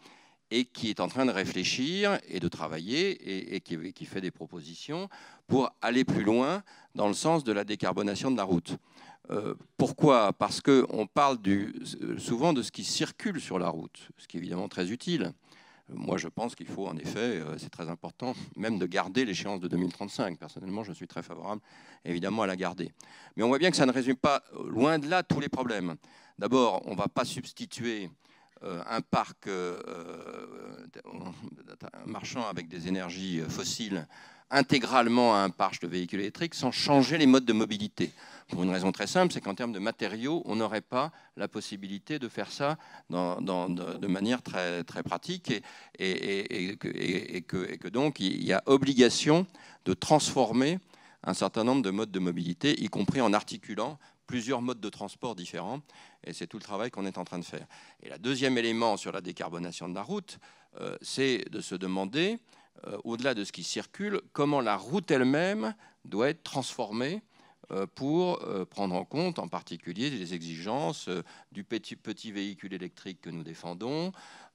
et qui est en train de réfléchir et de travailler et qui fait des propositions pour aller plus loin dans le sens de la décarbonation de la route. Pourquoi? Parce qu'on parle souvent de ce qui circule sur la route, ce qui est évidemment très utile. Moi, je pense qu'il faut, en effet, c'est très important, même de garder l'échéance de 2035. Personnellement, je suis très favorable, évidemment, à la garder. Mais on voit bien que ça ne résume pas, loin de là, tous les problèmes. D'abord, on ne va pas substituer un parc marchant avec des énergies fossiles intégralement à un parc de véhicules électriques sans changer les modes de mobilité. Pour une raison très simple, c'est qu'en termes de matériaux, on n'aurait pas la possibilité de faire ça de manière très, très pratique et que donc il y a obligation de transformer un certain nombre de modes de mobilité, y compris en articulant plusieurs modes de transport différents. Et c'est tout le travail qu'on est en train de faire. Et le deuxième élément sur la décarbonation de la route, c'est de se demander, au-delà de ce qui circule, comment la route elle-même doit être transformée pour prendre en compte en particulier les exigences du petit véhicule électrique que nous défendons,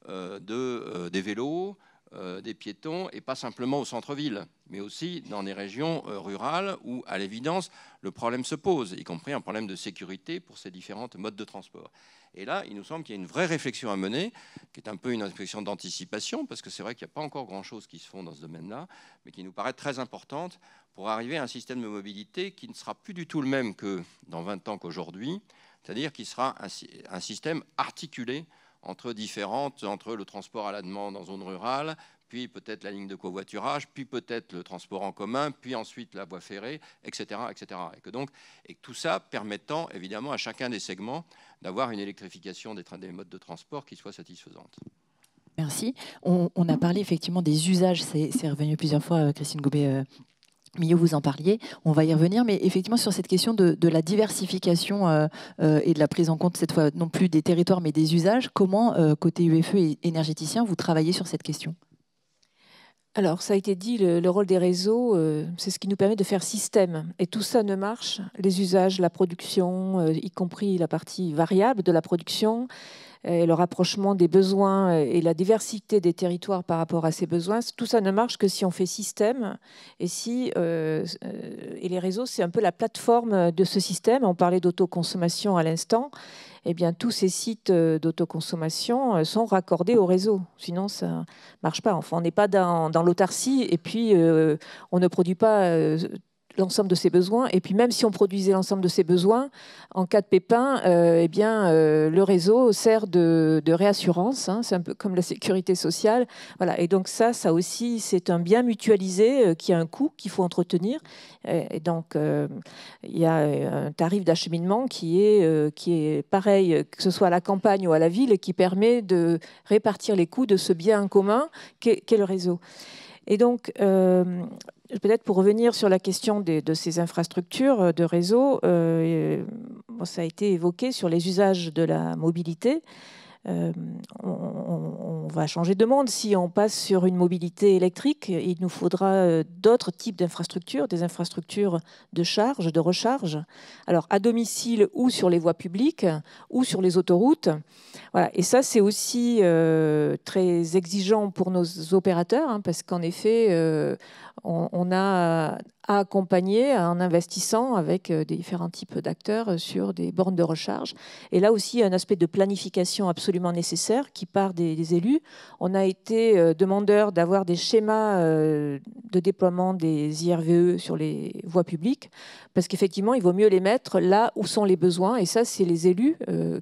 des vélos, des piétons, et pas simplement au centre-ville, mais aussi dans des régions rurales où, à l'évidence, le problème se pose, y compris un problème de sécurité pour ces différents modes de transport. Et là, il nous semble qu'il y a une vraie réflexion à mener, qui est un peu une réflexion d'anticipation, parce que c'est vrai qu'il n'y a pas encore grand-chose qui se font dans ce domaine-là, mais qui nous paraît très importante pour arriver à un système de mobilité qui ne sera plus du tout le même que dans 20 ans qu'aujourd'hui, c'est-à-dire qui sera un système articulé entre le transport à la demande en zone rurale, puis peut-être la ligne de covoiturage, puis peut-être le transport en commun, puis ensuite la voie ferrée, etc. etc. Et tout ça permettant évidemment à chacun des segments d'avoir une électrification des modes de transport qui soit satisfaisante. Merci. On a parlé effectivement des usages, c'est revenu plusieurs fois, Christine Goubet-Millot, vous en parliez, on va y revenir, mais effectivement sur cette question de la diversification et de la prise en compte cette fois non plus des territoires mais des usages, comment côté UFE et énergéticien vous travaillez sur cette question? Alors, ça a été dit, le rôle des réseaux, c'est ce qui nous permet de faire système. Et tout ça ne marche, les usages, la production, y compris la partie variable de la production, et le rapprochement des besoins et la diversité des territoires par rapport à ces besoins, tout ça ne marche que si on fait système. Et les réseaux, c'est un peu la plateforme de ce système. On parlait d'autoconsommation à l'instant. Eh bien, tous ces sites d'autoconsommation sont raccordés au réseau. Sinon, ça ne marche pas. Enfin, on n'est pas dans l'autarcie et puis on ne produit pas l'ensemble de ses besoins. Et puis même si on produisait l'ensemble de ses besoins, en cas de pépin, le réseau sert de réassurance. Hein, c'est un peu comme la sécurité sociale. Voilà. Et donc ça aussi, c'est un bien mutualisé qui a un coût qu'il faut entretenir. Et donc il y a un tarif d'acheminement qui est pareil, que ce soit à la campagne ou à la ville, qui permet de répartir les coûts de ce bien commun qu'est le réseau. Et donc, peut-être pour revenir sur la question de ces infrastructures de réseau, ça a été évoqué sur les usages de la mobilité. On va changer de monde si on passe sur une mobilité électrique. Il nous faudra d'autres types d'infrastructures, des infrastructures de charge, de recharge, alors à domicile ou sur les voies publiques ou sur les autoroutes. Voilà. Et ça, c'est aussi très exigeant pour nos opérateurs, hein, parce qu'en effet, on a à accompagner en investissant avec des différents types d'acteurs sur des bornes de recharge. Et là aussi, il y a un aspect de planification absolument nécessaire qui part des élus. On a été demandeur d'avoir des schémas de déploiement des IRVE sur les voies publiques, parce qu'effectivement, il vaut mieux les mettre là où sont les besoins. Et ça, c'est les élus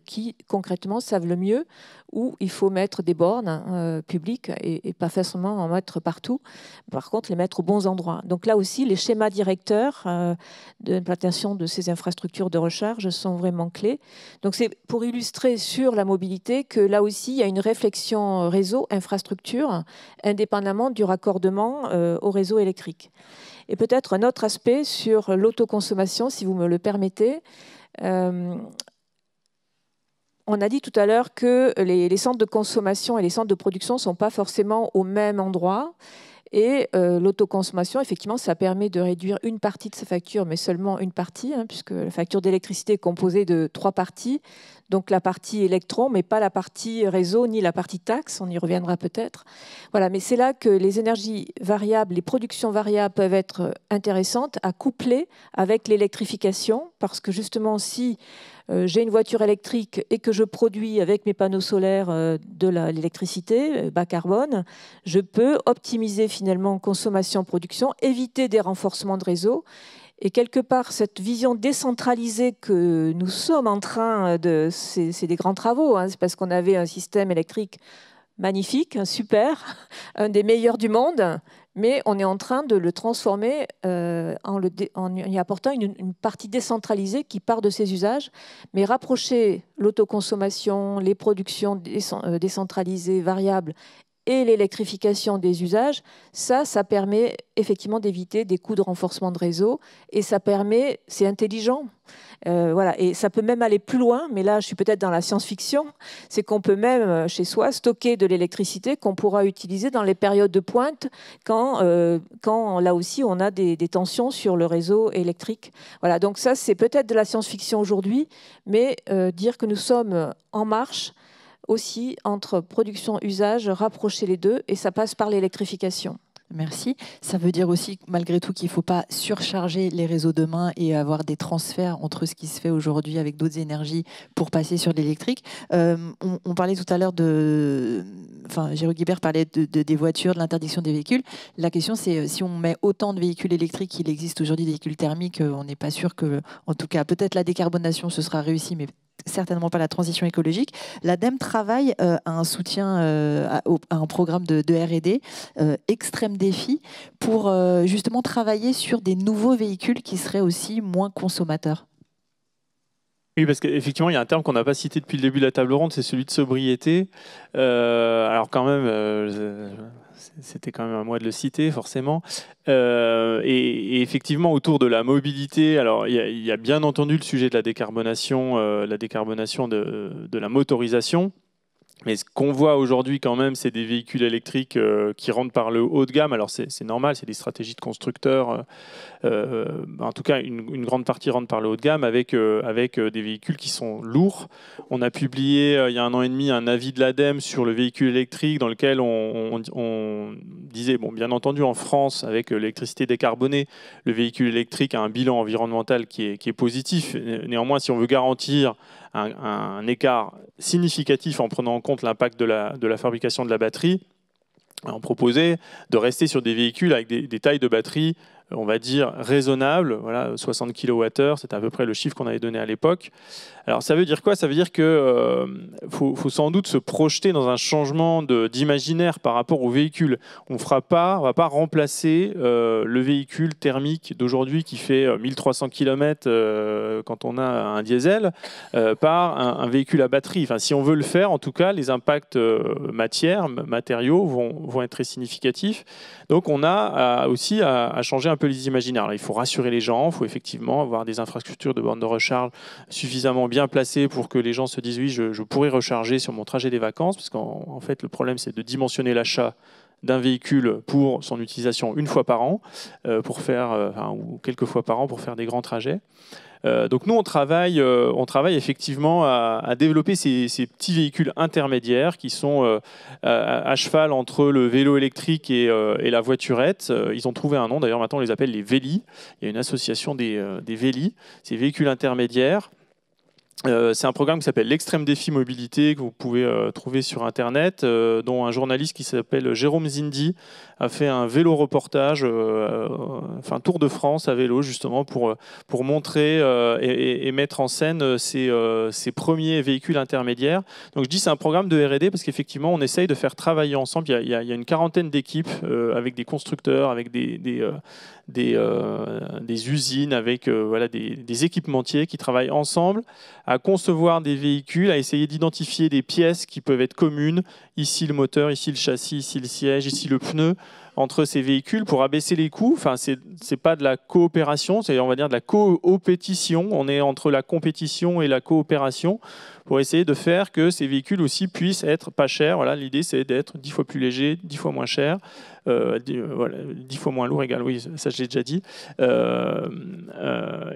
qui, concrètement, savent le mieux où il faut mettre des bornes publiques et pas forcément en mettre partout. Par contre, les mettre aux bons endroits. Donc là aussi, les schémas directeurs d'implantation de ces infrastructures de recharge sont vraiment clés. Donc c'est pour illustrer sur la mobilité que là aussi, il y a une réflexion réseau, infrastructure, indépendamment du raccordement au réseau électrique. Et peut-être un autre aspect sur l'autoconsommation, si vous me le permettez. On a dit tout à l'heure que les centres de consommation et les centres de production ne sont pas forcément au même endroit. Et l'autoconsommation, effectivement, ça permet de réduire une partie de sa facture, mais seulement une partie, hein, puisque la facture d'électricité est composée de 3 parties. Donc la partie électron, mais pas la partie réseau ni la partie taxe, on y reviendra peut-être. Voilà, mais c'est là que les énergies variables, les productions variables peuvent être intéressantes à coupler avec l'électrification, parce que justement, si j'ai une voiture électrique et que je produis avec mes panneaux solaires de l'électricité bas carbone, je peux optimiser finalement consommation-production, éviter des renforcements de réseau. Et quelque part, cette vision décentralisée que nous sommes en train de... C'est des grands travaux, hein, c'est parce qu'on avait un système électrique magnifique, super, un des meilleurs du monde, mais on est en train de le transformer en y apportant une partie décentralisée qui part de ses usages, mais rapprocher l'autoconsommation, les productions décentralisées, variables, et l'électrification des usages, ça permet effectivement d'éviter des coûts de renforcement de réseau et ça permet, c'est intelligent. Voilà. Et ça peut même aller plus loin, mais là je suis peut-être dans la science-fiction, c'est qu'on peut même chez soi stocker de l'électricité qu'on pourra utiliser dans les périodes de pointe quand là aussi on a des tensions sur le réseau électrique. Voilà. Donc ça c'est peut-être de la science-fiction aujourd'hui, mais dire que nous sommes en marche aussi entre production et usage, rapprocher les deux, et ça passe par l'électrification. Merci. Ça veut dire aussi, malgré tout, qu'il ne faut pas surcharger les réseaux demain et avoir des transferts entre ce qui se fait aujourd'hui avec d'autres énergies pour passer sur l'électrique. On parlait tout à l'heure de... Enfin, Jérôme Guibert parlait des voitures, de l'interdiction des véhicules. La question, c'est si on met autant de véhicules électriques qu'il existe aujourd'hui, des véhicules thermiques, on n'est pas sûr que... En tout cas, peut-être la décarbonation, ce sera réussi, mais certainement pas la transition écologique. L'ADEME travaille à un soutien, à un programme de R&D, Extrême Défi, pour justement travailler sur des nouveaux véhicules qui seraient aussi moins consommateurs. Oui, parce qu'effectivement, il y a un terme qu'on n'a pas cité depuis le début de la table ronde, c'est celui de sobriété. Alors quand même, c'était quand même à moi de le citer, forcément. Et effectivement, autour de la mobilité, alors il y a bien entendu le sujet de la décarbonation de la motorisation. Mais ce qu'on voit aujourd'hui quand même, c'est des véhicules électriques qui rentrent par le haut de gamme. Alors c'est normal, c'est des stratégies de constructeurs. En tout cas, une grande partie rentre par le haut de gamme avec des véhicules qui sont lourds. On a publié il y a 1 an et demi un avis de l'ADEME sur le véhicule électrique dans lequel on disait, bon, bien entendu en France, avec l'électricité décarbonée, le véhicule électrique a un bilan environnemental qui est positif. Néanmoins, si on veut garantir un écart significatif en prenant en compte l'impact de la fabrication de la batterie, on proposait de rester sur des véhicules avec des tailles de batterie, on va dire, raisonnables. Voilà, 60 kWh, c'est à peu près le chiffre qu'on avait donné à l'époque. Alors ça veut dire quoi? Ça veut dire qu'il faut sans doute se projeter dans un changement d'imaginaire par rapport au véhicule. On ne va pas remplacer le véhicule thermique d'aujourd'hui qui fait 1300 km quand on a un diesel par un véhicule à batterie. Enfin, si on veut le faire, en tout cas, les impacts matériaux vont être très significatifs. Donc on a aussi à changer un peu les imaginaires. Alors, il faut rassurer les gens, il faut effectivement avoir des infrastructures de bornes de recharge suffisamment bien placées pour que les gens se disent oui, je pourrais recharger sur mon trajet des vacances, parce qu'en fait le problème c'est de dimensionner l'achat d'un véhicule pour son utilisation une fois par an, ou quelques fois par an pour faire des grands trajets. Donc nous, on travaille effectivement à développer ces petits véhicules intermédiaires qui sont à cheval entre le vélo électrique et la voiturette. Ils ont trouvé un nom, d'ailleurs maintenant on les appelle les Vélis. Il y a une association des Vélis, ces véhicules intermédiaires. C'est un programme qui s'appelle l'Extrême Défi Mobilité, que vous pouvez trouver sur Internet, dont un journaliste qui s'appelle Jérôme Zindi a fait un vélo reportage, un tour de France à vélo, justement, pour montrer et mettre en scène ces premiers véhicules intermédiaires. Donc je dis c'est un programme de R&D parce qu'effectivement, on essaye de faire travailler ensemble. Il y a une quarantaine d'équipes avec des constructeurs, avec des usines, avec des équipementiers qui travaillent ensemble à concevoir des véhicules, à essayer d'identifier des pièces qui peuvent être communes ici le moteur, ici le châssis, ici le siège, ici le pneu, entre ces véhicules pour abaisser les coûts. Enfin, c'est pas de la coopération, c'est on va dire de la coopétition. On est entre la compétition et la coopération pour essayer de faire que ces véhicules aussi puissent être pas chers. Voilà, l'idée c'est d'être 10 fois plus léger, 10 fois moins cher, 10 fois moins lourd égal, oui, ça je l'ai déjà dit.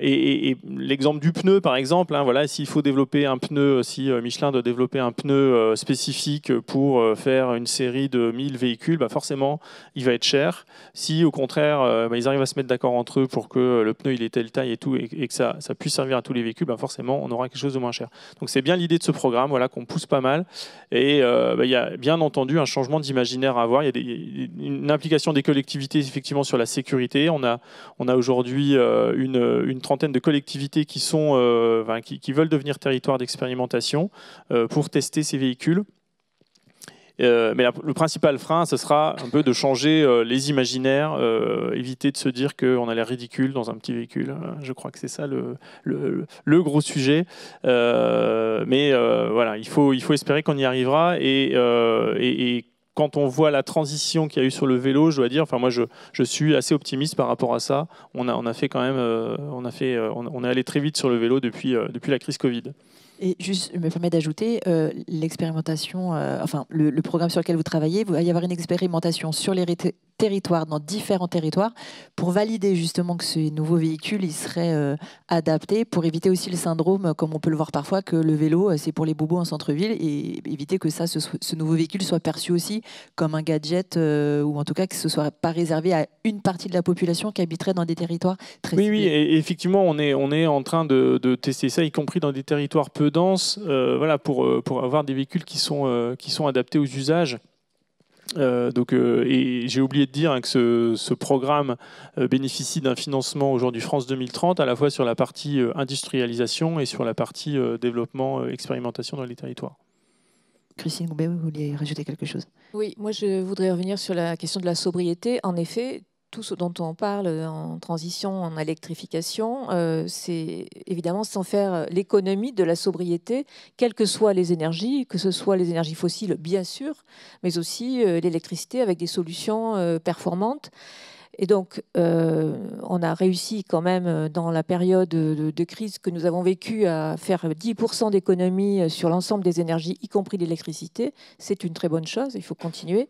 Et l'exemple du pneu, par exemple, hein, voilà, s'il faut développer un pneu, si Michelin doit développer un pneu spécifique pour faire une série de 1000 véhicules, bah forcément, il va être cher. Si au contraire, ils arrivent à se mettre d'accord entre eux pour que le pneu il ait telle taille et tout, et que ça puisse servir à tous les véhicules, bah forcément, on aura quelque chose de moins cher. Donc c'est bien l'idée de ce programme, voilà, qu'on pousse pas mal. Et il y a bien entendu un changement d'imaginaire à avoir. Il y a une implication des collectivités effectivement sur la sécurité. On a aujourd'hui une trentaine de collectivités qui veulent devenir territoire d'expérimentation pour tester ces véhicules. Mais le principal frein, ce sera un peu de changer les imaginaires, éviter de se dire qu'on a l'air ridicule dans un petit véhicule. Je crois que c'est ça le gros sujet. Mais voilà, il faut espérer qu'on y arrivera. Et quand on voit la transition qu'il y a eu sur le vélo, je dois dire, enfin moi je suis assez optimiste par rapport à ça. On a fait quand même, on est allé très vite sur le vélo depuis la crise Covid. Et juste, je me permets d'ajouter, l'expérimentation, enfin le programme sur lequel vous travaillez, il va y avoir une expérimentation sur les territoires, dans différents territoires, pour valider justement que ces nouveaux véhicules ils seraient adaptés, pour éviter aussi le syndrome, comme on peut le voir parfois, que le vélo c'est pour les bobos en centre-ville, et éviter que ce nouveau véhicule soit perçu aussi comme un gadget, ou en tout cas que ce soit pas réservé à une partie de la population qui habiterait dans des territoires très ciblés. Oui, et effectivement, on est en train de tester ça, y compris dans des territoires peu denses, voilà, pour avoir des véhicules qui sont adaptés aux usages. Et j'ai oublié de dire hein, que ce programme bénéficie d'un financement aujourd'hui France 2030, à la fois sur la partie industrialisation et sur la partie développement, expérimentation dans les territoires. Christine Goubet, vous vouliez rajouter quelque chose? Oui, moi je voudrais revenir sur la question de la sobriété. En effet, tout ce dont on parle en transition, en électrification, c'est évidemment sans faire l'économie de la sobriété, quelles que soient les énergies, que ce soit les énergies fossiles, bien sûr, mais aussi l'électricité avec des solutions performantes. Et donc, on a réussi quand même dans la période de crise que nous avons vécue à faire 10% d'économie sur l'ensemble des énergies, y compris l'électricité. C'est une très bonne chose, il faut continuer.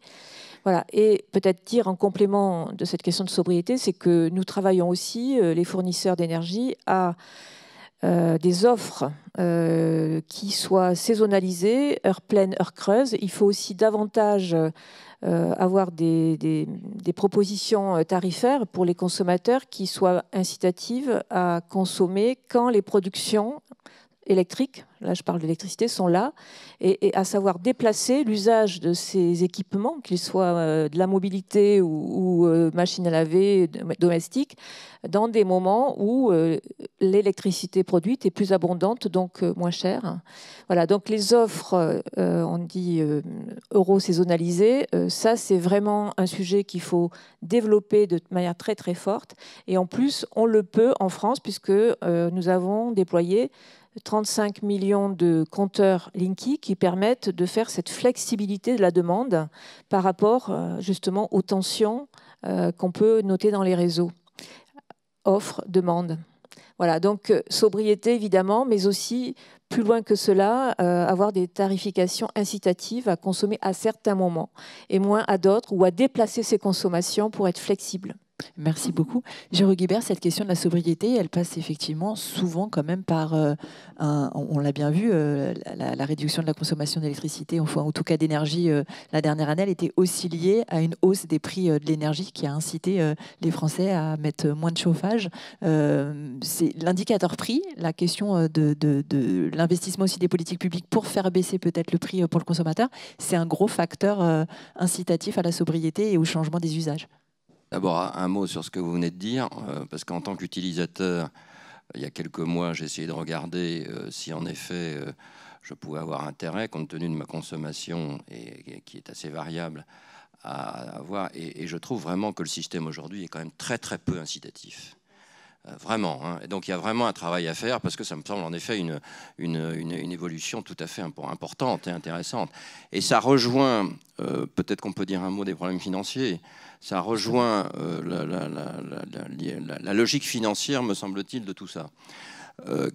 Voilà. Et peut-être dire en complément de cette question de sobriété, c'est que nous travaillons aussi, les fournisseurs d'énergie, à des offres qui soient saisonnalisées, heure pleine, heure creuse. Il faut aussi davantage avoir des propositions tarifaires pour les consommateurs qui soient incitatives à consommer quand les productions électriques, là je parle d'électricité, sont là, et à savoir déplacer l'usage de ces équipements, qu'ils soient de la mobilité ou machines à laver domestiques, dans des moments où l'électricité produite est plus abondante, donc moins chère. Voilà, donc les offres, on dit euro saisonnalisées, ça c'est vraiment un sujet qu'il faut développer de manière très très forte, et en plus on le peut en France puisque nous avons déployé 35 millions de compteurs Linky qui permettent de faire cette flexibilité de la demande par rapport justement aux tensions qu'on peut noter dans les réseaux. Offre, demande. Voilà, donc sobriété évidemment, mais aussi plus loin que cela, avoir des tarifications incitatives à consommer à certains moments et moins à d'autres, ou à déplacer ses consommations pour être flexible. Merci beaucoup. Jérôme Guibert, cette question de la sobriété, elle passe effectivement souvent quand même par, on l'a bien vu, la réduction de la consommation d'électricité, enfin en tout cas d'énergie, la dernière année, elle était aussi liée à une hausse des prix de l'énergie qui a incité les Français à mettre moins de chauffage. C'est l'indicateur prix, la question de l'investissement aussi des politiques publiques pour faire baisser peut-être le prix pour le consommateur, c'est un gros facteur incitatif à la sobriété et au changement des usages. D'abord, un mot sur ce que vous venez de dire, parce qu'en tant qu'utilisateur, il y a quelques mois, j'ai essayé de regarder si en effet je pouvais avoir intérêt, compte tenu de ma consommation, et qui est assez variable, à avoir. Et je trouve vraiment que le système aujourd'hui est quand même très très peu incitatif. Vraiment. Hein. Et donc il y a vraiment un travail à faire parce que ça me semble en effet une évolution tout à fait importante et intéressante. Et ça rejoint, peut-être qu'on peut dire un mot des problèmes financiers, ça rejoint la logique financière, me semble-t-il, de tout ça.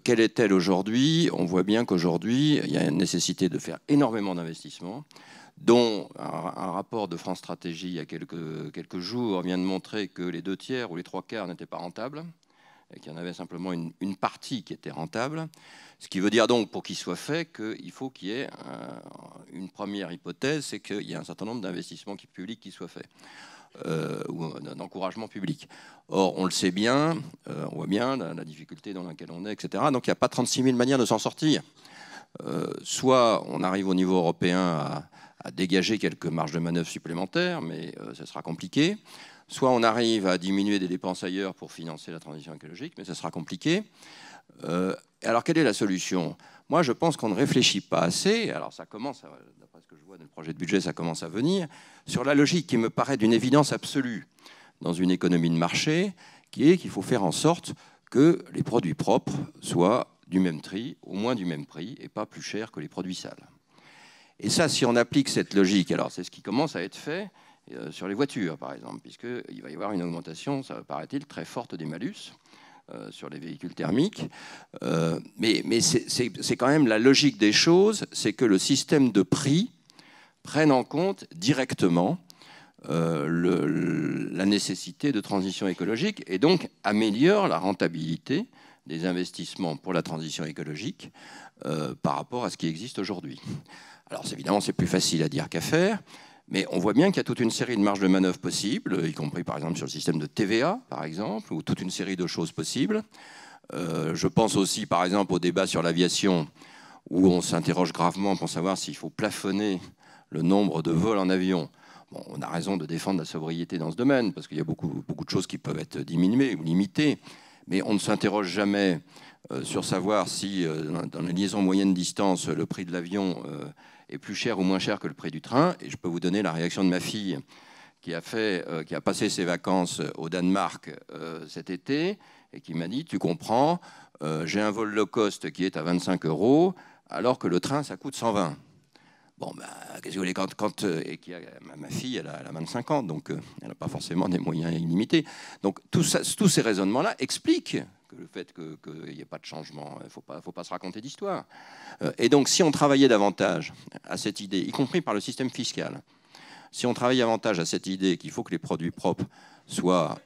Quelle est-elle aujourd'hui? On voit bien qu'aujourd'hui, il y a une nécessité de faire énormément d'investissements, dont un rapport de France Stratégie il y a quelques jours vient de montrer que les 2/3 ou les 3/4 n'étaient pas rentables, et qu'il y en avait simplement une partie qui était rentable. Ce qui veut dire donc, pour qu'il soit fait, qu'il faut qu'il y ait une première hypothèse, c'est qu'il y a un certain nombre d'investissements publics qui soient faits, ou d'encouragement public. Or, on le sait bien, on voit bien la difficulté dans laquelle on est, etc. Donc, il n'y a pas 36 000 manières de s'en sortir. Soit on arrive au niveau européen à dégager quelques marges de manœuvre supplémentaires, mais ça sera compliqué. Soit on arrive à diminuer des dépenses ailleurs pour financer la transition écologique, mais ça sera compliqué. Alors, quelle est la solution? Moi, je pense qu'on ne réfléchit pas assez. Alors, ça commence, d'après ce que je vois dans le projet de budget, ça commence à venir, sur la logique qui me paraît d'une évidence absolue dans une économie de marché, qui est qu'il faut faire en sorte que les produits propres soient du même tri, au moins du même prix, et pas plus chers que les produits sales. Et ça, si on applique cette logique, alors c'est ce qui commence à être fait sur les voitures, par exemple, puisqu'il va y avoir une augmentation, ça paraît-il, très forte des malus sur les véhicules thermiques. Mais c'est quand même la logique des choses, c'est que le système de prix prenne en compte directement la nécessité de transition écologique et donc améliore la rentabilité des investissements pour la transition écologique par rapport à ce qui existe aujourd'hui. Alors évidemment, c'est plus facile à dire qu'à faire, mais on voit bien qu'il y a toute une série de marges de manœuvre possibles, y compris par exemple sur le système de TVA, par exemple, ou toute une série de choses possibles. Je pense aussi par exemple au débat sur l'aviation, où on s'interroge gravement pour savoir s'il faut plafonner le nombre de vols en avion. Bon, on a raison de défendre la sobriété dans ce domaine, parce qu'il y a beaucoup de choses qui peuvent être diminuées ou limitées, mais on ne s'interroge jamais sur savoir si, dans les liaisons moyenne distance, le prix de l'avion est plus cher ou moins cher que le prix du train. Et je peux vous donner la réaction de ma fille, qui a passé ses vacances au Danemark cet été, et qui m'a dit, tu comprends, j'ai un vol low cost qui est à 25 €, alors que le train, ça coûte 120. Bon, bah, qu'est-ce que vous voulez, ma fille, elle a 25 ans, donc elle n'a pas forcément des moyens illimités. Donc tous ces raisonnements-là expliquent que le fait qu'il n'y ait pas de changement, il ne faut pas se raconter d'histoire. Et donc si on travaillait davantage à cette idée, y compris par le système fiscal, si on travaille davantage à cette idée qu'il faut que les produits propres soient,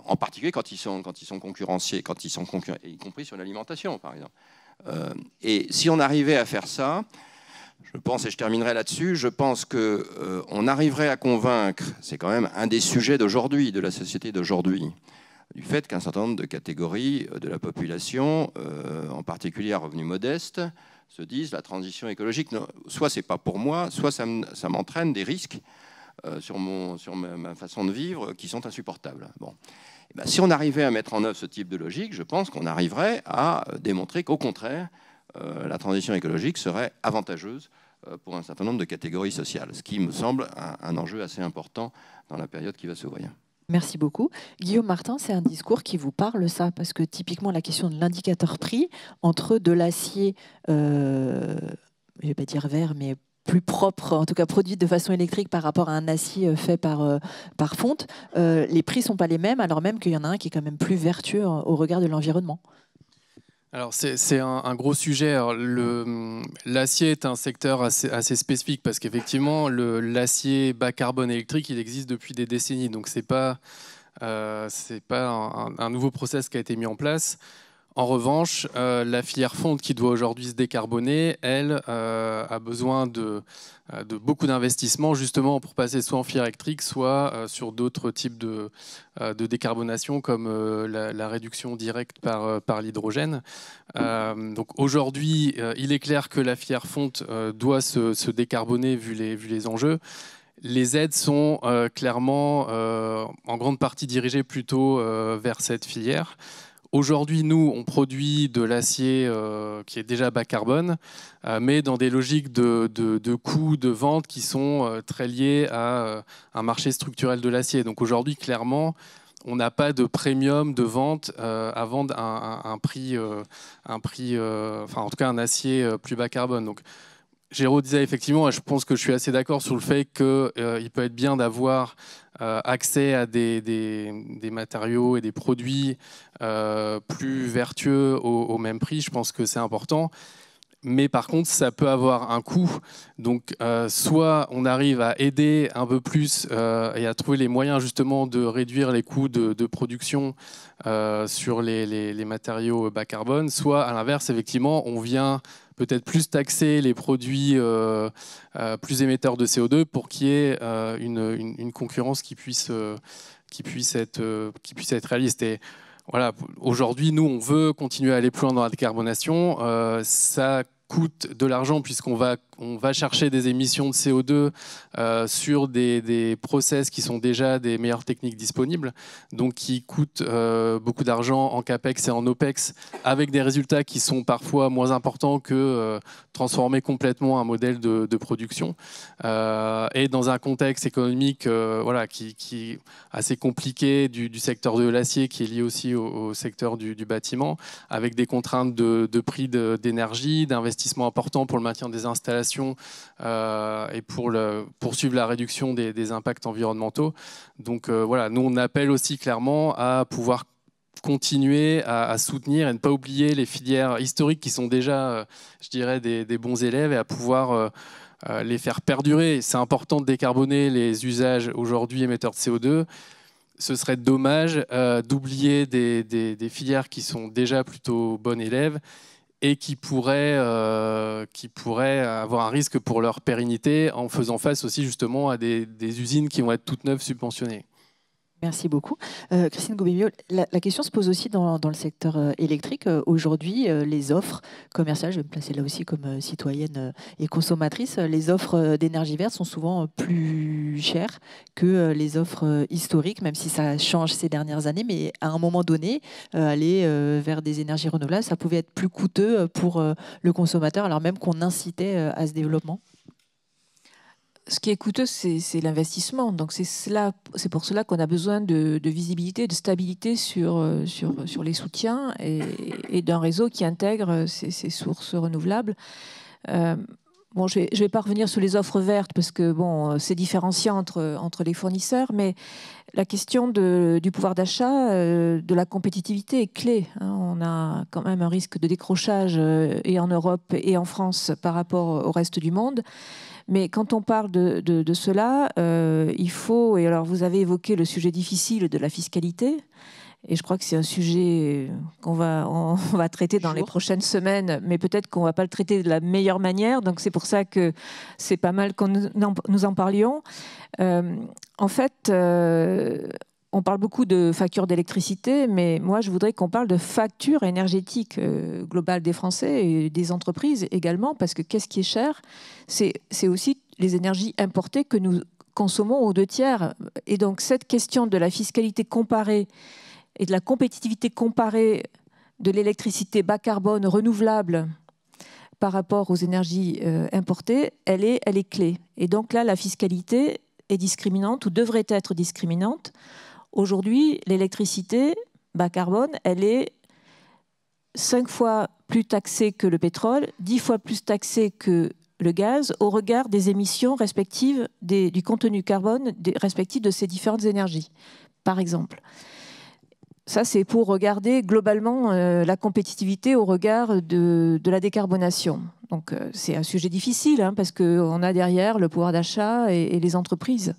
en particulier quand ils sont concurrenciés, y compris sur l'alimentation par exemple, et si on arrivait à faire ça, je pense, et je terminerai là-dessus, je pense qu'on arriverait à convaincre, c'est quand même un des sujets d'aujourd'hui, de la société d'aujourd'hui, du fait qu'un certain nombre de catégories de la population, en particulier à revenus modestes, se disent la transition écologique, soit c'est pas pour moi, soit ça m'entraîne des risques sur ma façon de vivre qui sont insupportables. Bon. Et ben, si on arrivait à mettre en œuvre ce type de logique, je pense qu'on arriverait à démontrer qu'au contraire, la transition écologique serait avantageuse pour un certain nombre de catégories sociales, ce qui me semble un enjeu assez important dans la période qui va s'ouvrir. Merci beaucoup. Guillaume Martin, c'est un discours qui vous parle, ça, parce que typiquement la question de l'indicateur prix entre de l'acier, je ne vais pas dire vert, mais plus propre, en tout cas produit de façon électrique par rapport à un acier fait par fonte, les prix ne sont pas les mêmes, alors même qu'il y en a un qui est quand même plus vertueux au regard de l'environnement. Alors c'est un gros sujet. L'acier est un secteur assez spécifique parce qu'effectivement l'acier bas carbone électrique il existe depuis des décennies, donc c'est pas un nouveau process qui a été mis en place. En revanche, la filière fonte qui doit aujourd'hui se décarboner, elle a besoin de beaucoup d'investissements justement pour passer soit en filière électrique, soit sur d'autres types de décarbonation comme la réduction directe par l'hydrogène. Donc aujourd'hui, il est clair que la filière fonte doit se décarboner vu les enjeux. Les aides sont clairement en grande partie dirigées plutôt vers cette filière. Aujourd'hui, nous, on produit de l'acier qui est déjà bas carbone, mais dans des logiques de coûts de vente qui sont très liées à un marché structurel de l'acier. Donc aujourd'hui, clairement, on n'a pas de premium de vente à vendre un prix, enfin en tout cas un acier plus bas carbone. Donc, Géraud disait effectivement, et je pense que je suis assez d'accord sur le fait qu'il peut être bien d'avoir accès à des matériaux et des produits plus vertueux au même prix. Je pense que c'est important. Mais par contre, ça peut avoir un coût. Donc, soit on arrive à aider un peu plus et à trouver les moyens justement de réduire les coûts de production sur les matériaux bas carbone, soit à l'inverse, effectivement, on vient peut-être plus taxer les produits plus émetteurs de CO2 pour qu'il y ait une concurrence qui puisse être réaliste. Et voilà, aujourd'hui, nous, on veut continuer à aller plus loin dans la décarbonation. Ça coûte de l'argent puisqu'on va chercher des émissions de CO2 sur des process qui sont déjà des meilleures techniques disponibles, donc qui coûtent beaucoup d'argent en CAPEX et en OPEX, avec des résultats qui sont parfois moins importants que transformer complètement un modèle de production. Et dans un contexte économique qui est assez compliqué du secteur de l'acier, qui est lié aussi au secteur du bâtiment, avec des contraintes de prix d'énergie, d'investissement important pour le maintien des installations et pour poursuivre la réduction des impacts environnementaux. Donc voilà, nous on appelle aussi clairement à pouvoir continuer à soutenir et ne pas oublier les filières historiques qui sont déjà, je dirais, des bons élèves, et à pouvoir les faire perdurer. C'est important de décarboner les usages aujourd'hui émetteurs de CO2. Ce serait dommage d'oublier des filières qui sont déjà plutôt bonnes élèves et qui pourraient avoir un risque pour leur pérennité en faisant face aussi justement à des usines qui vont être toutes neuves subventionnées. Merci beaucoup. Christine Goubet-Miault, la question se pose aussi dans le secteur électrique. Aujourd'hui, les offres commerciales, je vais me placer là aussi comme citoyenne et consommatrice, les offres d'énergie verte sont souvent plus chères que les offres historiques, même si ça change ces dernières années. Mais à un moment donné, aller vers des énergies renouvelables, ça pouvait être plus coûteux pour le consommateur, alors même qu'on incitait à ce développement. Ce qui est coûteux, c'est l'investissement. Donc c'est pour cela qu'on a besoin de visibilité, de stabilité sur les soutiens et d'un réseau qui intègre ces sources renouvelables. Bon, je ne vais pas revenir sur les offres vertes parce que bon, c'est différenciant entre les fournisseurs, mais la question du pouvoir d'achat, de la compétitivité est clé. On a quand même un risque de décrochage et en Europe et en France par rapport au reste du monde. Mais quand on parle de cela, il faut, et alors vous avez évoqué le sujet difficile de la fiscalité, et je crois que c'est un sujet qu'on va traiter dans les prochaines semaines, mais peut-être qu'on ne va pas le traiter de la meilleure manière, donc c'est pour ça que c'est pas mal que nous en parlions. En fait, on parle beaucoup de factures d'électricité, mais moi je voudrais qu'on parle de facture énergétique globale des Français et des entreprises également, parce que qu'est-ce qui est cher ? C'est aussi les énergies importées que nous consommons aux 2/3. Et donc cette question de la fiscalité comparée et de la compétitivité comparée de l'électricité bas carbone renouvelable par rapport aux énergies importées, elle est clé. Et donc là, la fiscalité est discriminante ou devrait être discriminante. Aujourd'hui, l'électricité bas carbone, elle est 5 fois plus taxée que le pétrole, 10 fois plus taxée que le gaz, au regard des émissions respectives du contenu carbone respectif de ces différentes énergies, par exemple. Ça, c'est pour regarder globalement la compétitivité au regard de la décarbonation. Donc, c'est un sujet difficile, hein, parce qu'on a derrière le pouvoir d'achat et les entreprises.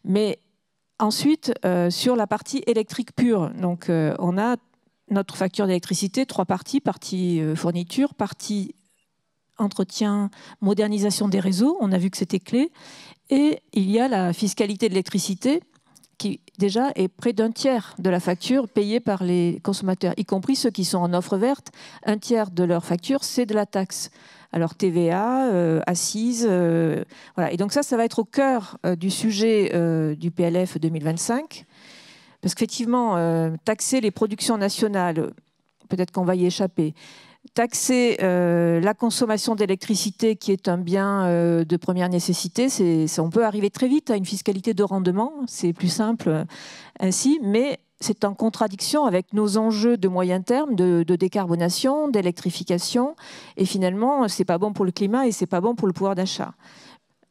Mais ensuite, sur la partie électrique pure, donc, on a notre facture d'électricité, 3 parties. Partie fourniture, partie entretien, modernisation des réseaux. On a vu que c'était clé. Et il y a la fiscalité de l'électricité, qui déjà est près d'un tiers de la facture payée par les consommateurs, y compris ceux qui sont en offre verte. Un tiers de leur facture, c'est de la taxe. Alors TVA, assises, voilà. Et donc ça va être au cœur du sujet du PLF 2025. Parce qu'effectivement, taxer les productions nationales, peut-être qu'on va y échapper. Taxer la consommation d'électricité, qui est un bien de première nécessité, on peut arriver très vite à une fiscalité de rendement, c'est plus simple ainsi, mais c'est en contradiction avec nos enjeux de moyen terme de décarbonation, d'électrification, et finalement, c'est pas bon pour le climat et c'est pas bon pour le pouvoir d'achat.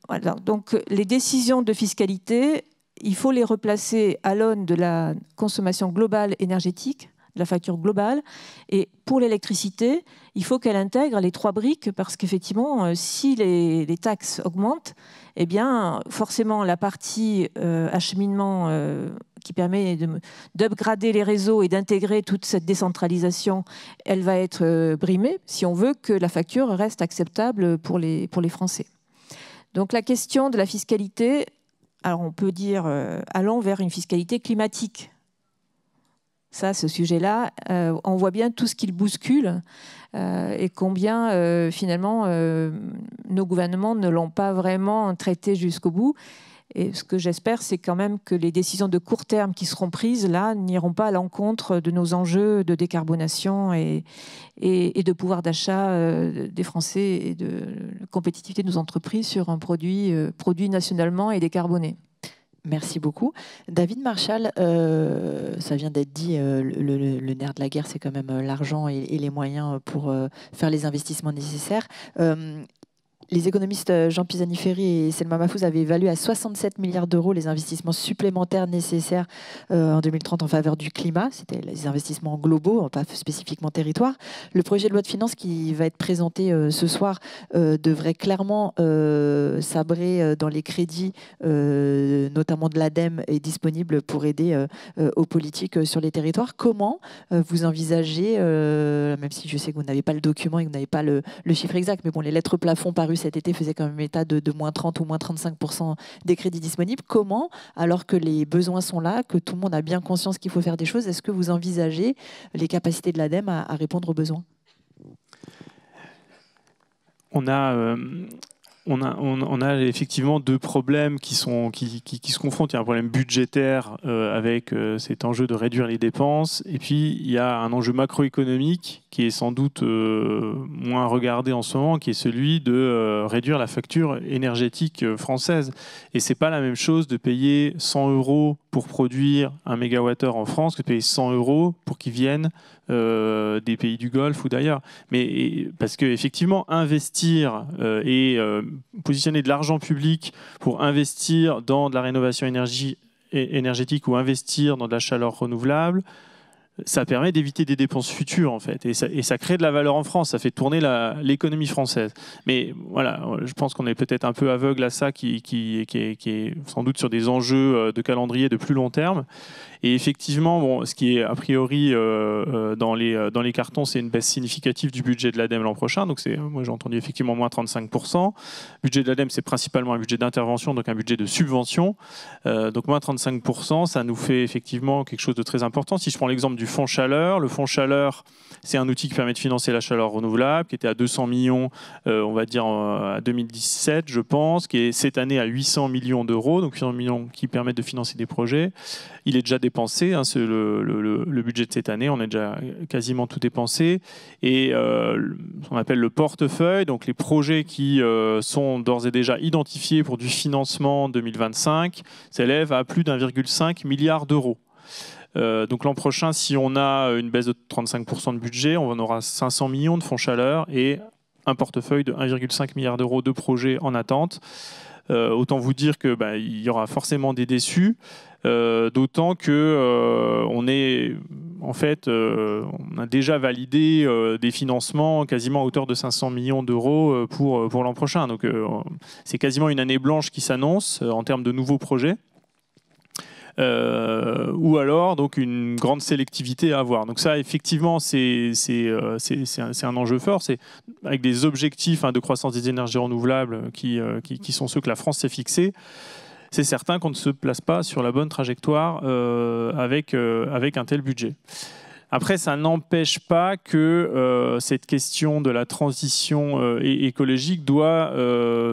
Voilà. Donc, les décisions de fiscalité, il faut les replacer à l'aune de la consommation globale énergétique, de la facture globale. Et pour l'électricité, il faut qu'elle intègre les 3 briques, parce qu'effectivement, si les taxes augmentent, eh bien, forcément, la partie acheminement qui permet d'upgrader les réseaux et d'intégrer toute cette décentralisation, elle va être brimée si on veut que la facture reste acceptable pour les Français. Donc la question de la fiscalité, alors on peut dire allons vers une fiscalité climatique. Ça, ce sujet-là, on voit bien tout ce qu'il bouscule et combien finalement nos gouvernements ne l'ont pas vraiment traité jusqu'au bout. Et ce que j'espère, c'est quand même que les décisions de court terme qui seront prises là n'iront pas à l'encontre de nos enjeux de décarbonation et de pouvoir d'achat des Français et de compétitivité de nos entreprises sur un produit nationalement et décarboné. Merci beaucoup. David Marchal, ça vient d'être dit, le nerf de la guerre, c'est quand même l'argent et les moyens pour faire les investissements nécessaires. Les économistes Jean Pisani-Ferry et Selma Mahfouz avaient évalué à 67 milliards d'euros les investissements supplémentaires nécessaires en 2030 en faveur du climat. C'était les investissements globaux, pas spécifiquement territoire. Le projet de loi de finances qui va être présenté ce soir devrait clairement sabrer dans les crédits, notamment de l'ADEME, est disponible pour aider aux politiques sur les territoires. Comment vous envisagez, même si je sais que vous n'avez pas le document et que vous n'avez pas le chiffre exact, mais bon, les lettres plafond parues cet été faisaient quand même état de moins 30 ou moins 35% des crédits disponibles. Comment, alors que les besoins sont là, que tout le monde a bien conscience qu'il faut faire des choses, est-ce que vous envisagez les capacités de l'ADEME à répondre aux besoins ? On a effectivement 2 problèmes qui se confrontent. Il y a un problème budgétaire avec cet enjeu de réduire les dépenses, et puis il y a un enjeu macroéconomique qui est sans doute moins regardé en ce moment, qui est celui de réduire la facture énergétique française. Et c'est pas la même chose de payer 100 € pour produire 1 MWh en France que de payer 100 € pour qu'ils viennent des pays du Golfe ou d'ailleurs. Mais parce qu'effectivement, investir et positionner de l'argent public pour investir dans de la rénovation énergétique ou investir dans de la chaleur renouvelable, ça permet d'éviter des dépenses futures, en fait. Et ça crée de la valeur en France, ça fait tourner l'économie française. Mais voilà, je pense qu'on est peut-être un peu aveugle à ça, qui est sans doute sur des enjeux de calendrier de plus long terme. Et effectivement, bon, ce qui est a priori dans les cartons, c'est une baisse significative du budget de l'ADEME l'an prochain. Donc moi j'ai entendu effectivement moins 35%. Le budget de l'ADEME, c'est principalement un budget d'intervention, donc un budget de subvention. Donc moins 35%, ça nous fait effectivement quelque chose de très important. Si je prends l'exemple du fonds chaleur, le fonds chaleur, c'est un outil qui permet de financer la chaleur renouvelable, qui était à 200 millions, on va dire à 2017, je pense, qui est cette année à 800 millions d'euros, donc 800 millions qui permettent de financer des projets. Il est déjà dépensé, hein, le budget de cette année, on a déjà quasiment tout dépensé. Et ce qu'on appelle le portefeuille, donc les projets qui sont d'ores et déjà identifiés pour du financement 2025, s'élèvent à plus d'1,5 milliard d'euros. Donc l'an prochain, si on a une baisse de 35% de budget, on aura 500 millions de fonds chaleur et un portefeuille de 1,5 milliard d'euros de projets en attente. Autant vous dire que il y aura forcément des déçus, d'autant que on a déjà validé des financements quasiment à hauteur de 500 millions d'euros pour l'an prochain. Donc c'est quasiment une année blanche qui s'annonce en termes de nouveaux projets. Ou alors donc une grande sélectivité à avoir. Donc ça, effectivement, c'est un enjeu fort. C'est avec des objectifs de croissance des énergies renouvelables qui sont ceux que la France s'est fixés. C'est certain qu'on ne se place pas sur la bonne trajectoire avec un tel budget. Après, ça n'empêche pas que cette question de la transition écologique doit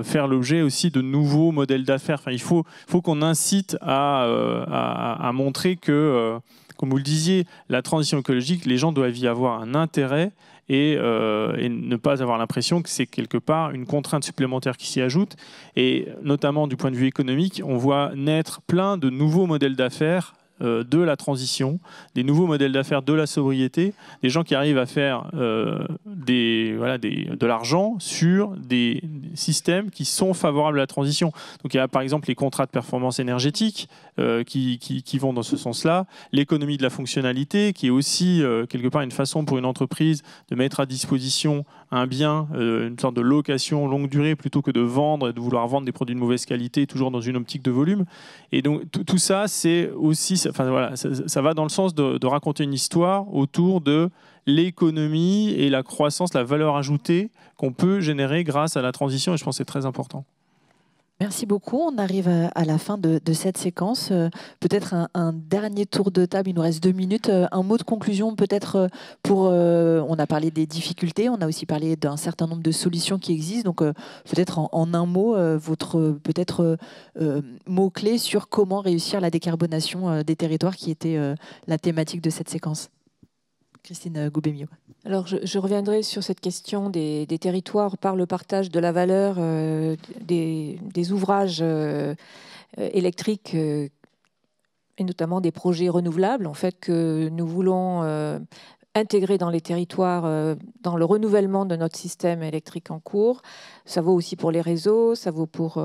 faire l'objet aussi de nouveaux modèles d'affaires. Enfin, il faut qu'on incite à montrer que comme vous le disiez, la transition écologique, les gens doivent y avoir un intérêt et ne pas avoir l'impression que c'est quelque part une contrainte supplémentaire qui s'y ajoute. Et notamment du point de vue économique, on voit naître plein de nouveaux modèles d'affaires de la transition, des nouveaux modèles d'affaires de la sobriété, des gens qui arrivent à faire de l'argent sur des systèmes qui sont favorables à la transition. Donc il y a par exemple les contrats de performance énergétique qui vont dans ce sens-là, l'économie de la fonctionnalité qui est aussi quelque part une façon pour une entreprise de mettre à disposition un bien, une sorte de location longue durée plutôt que de vendre et de vouloir vendre des produits de mauvaise qualité toujours dans une optique de volume. Et donc tout ça, c'est aussi, enfin, voilà, ça va dans le sens de raconter une histoire autour de l'économie et la croissance, la valeur ajoutée qu'on peut générer grâce à la transition, et je pense que c'est très important. Merci beaucoup. On arrive à la fin de cette séquence. Peut-être un dernier tour de table. Il nous reste 2 minutes. Un mot de conclusion peut-être on a parlé des difficultés, on a aussi parlé d'un certain nombre de solutions qui existent. Donc peut-être en un mot, votre mot-clé sur comment réussir la décarbonation des territoires qui était la thématique de cette séquence. Christine Goubémiot. Alors, je reviendrai sur cette question des territoires par le partage de la valeur des ouvrages électriques et notamment des projets renouvelables, en fait, que nous voulons intégrer dans les territoires, dans le renouvellement de notre système électrique en cours. Ça vaut aussi pour les réseaux, ça vaut pour...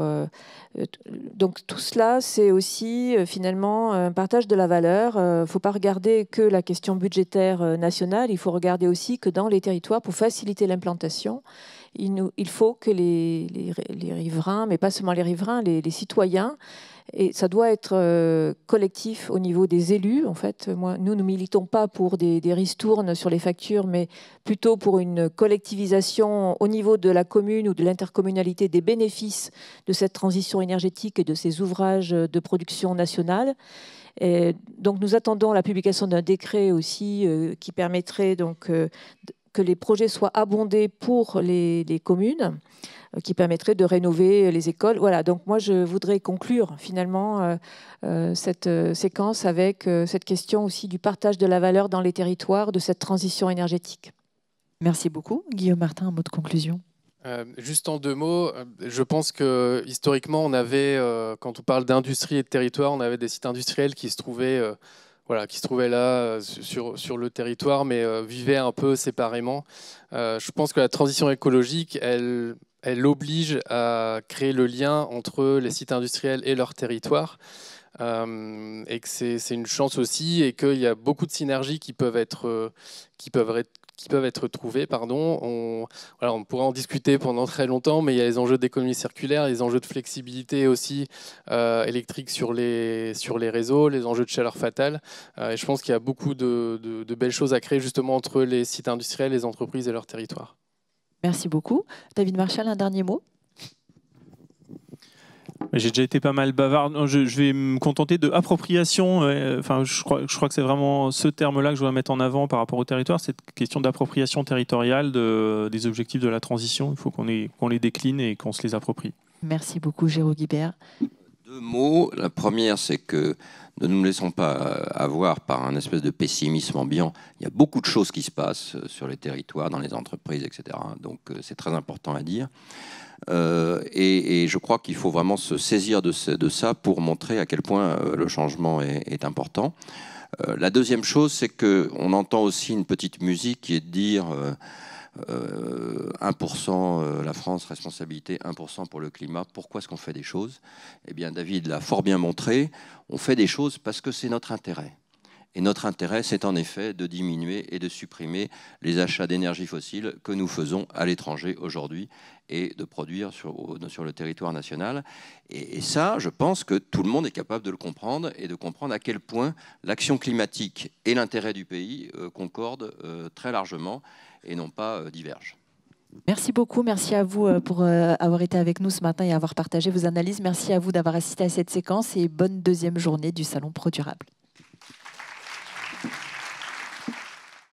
donc tout cela, c'est aussi finalement un partage de la valeur. Il ne faut pas regarder que la question budgétaire nationale, il faut regarder aussi que dans les territoires, pour faciliter l'implantation, il faut que les riverains, mais pas seulement les riverains, les citoyens, et ça doit être collectif au niveau des élus. En fait, nous ne militons pas pour des ristournes sur les factures, mais plutôt pour une collectivisation au niveau de la commune ou de l'intercommunalité des bénéfices de cette transition énergétique et de ces ouvrages de production nationale. Et donc, nous attendons la publication d'un décret aussi qui permettrait donc que les projets soient abondés pour les communes, qui permettrait de rénover les écoles. Voilà, donc moi je voudrais conclure finalement cette séquence avec cette question aussi du partage de la valeur dans les territoires, de cette transition énergétique. Merci beaucoup. Guillaume Martin, un mot de conclusion. Juste en 2 mots, je pense que historiquement on avait, quand on parle d'industrie et de territoire, on avait des sites industriels qui se trouvaient là sur le territoire, mais vivaient un peu séparément. Je pense que la transition écologique, elle oblige à créer le lien entre les sites industriels et leur territoire, et que c'est une chance aussi, et qu'il y a beaucoup de synergies qui peuvent être trouvées. On pourrait en discuter pendant très longtemps, mais il y a les enjeux d'économie circulaire, les enjeux de flexibilité aussi électrique sur les réseaux, les enjeux de chaleur fatale. Et je pense qu'il y a beaucoup de belles choses à créer justement entre les sites industriels, les entreprises et leur territoire. Merci beaucoup. David Marchal, un dernier mot. J'ai déjà été pas mal bavard. Non, je vais me contenter de appropriation. Enfin, je crois que c'est vraiment ce terme-là que je voudrais mettre en avant par rapport au territoire, cette question d'appropriation territoriale des objectifs de la transition. Il faut qu'on les décline et qu'on se les approprie. Merci beaucoup, Géraud Guibert. 2 mots. La première, c'est que ne nous laissons pas avoir par un espèce de pessimisme ambiant. Il y a beaucoup de choses qui se passent sur les territoires, dans les entreprises, etc. Donc c'est très important à dire. Et je crois qu'il faut vraiment se saisir de ça pour montrer à quel point le changement est important. La deuxième chose, c'est qu'on entend aussi une petite musique qui est de dire 1% la France, responsabilité 1% pour le climat. Pourquoi est-ce qu'on fait des choses? Eh bien, David l'a fort bien montré. On fait des choses parce que c'est notre intérêt. Et notre intérêt, c'est en effet de diminuer et de supprimer les achats d'énergie fossile que nous faisons à l'étranger aujourd'hui et de produire sur le territoire national. Et ça, je pense que tout le monde est capable de le comprendre et de comprendre à quel point l'action climatique et l'intérêt du pays concordent très largement et non pas divergent. Merci beaucoup, merci à vous pour avoir été avec nous ce matin et avoir partagé vos analyses. Merci à vous d'avoir assisté à cette séquence et bonne 2e journée du Salon Pro Durable.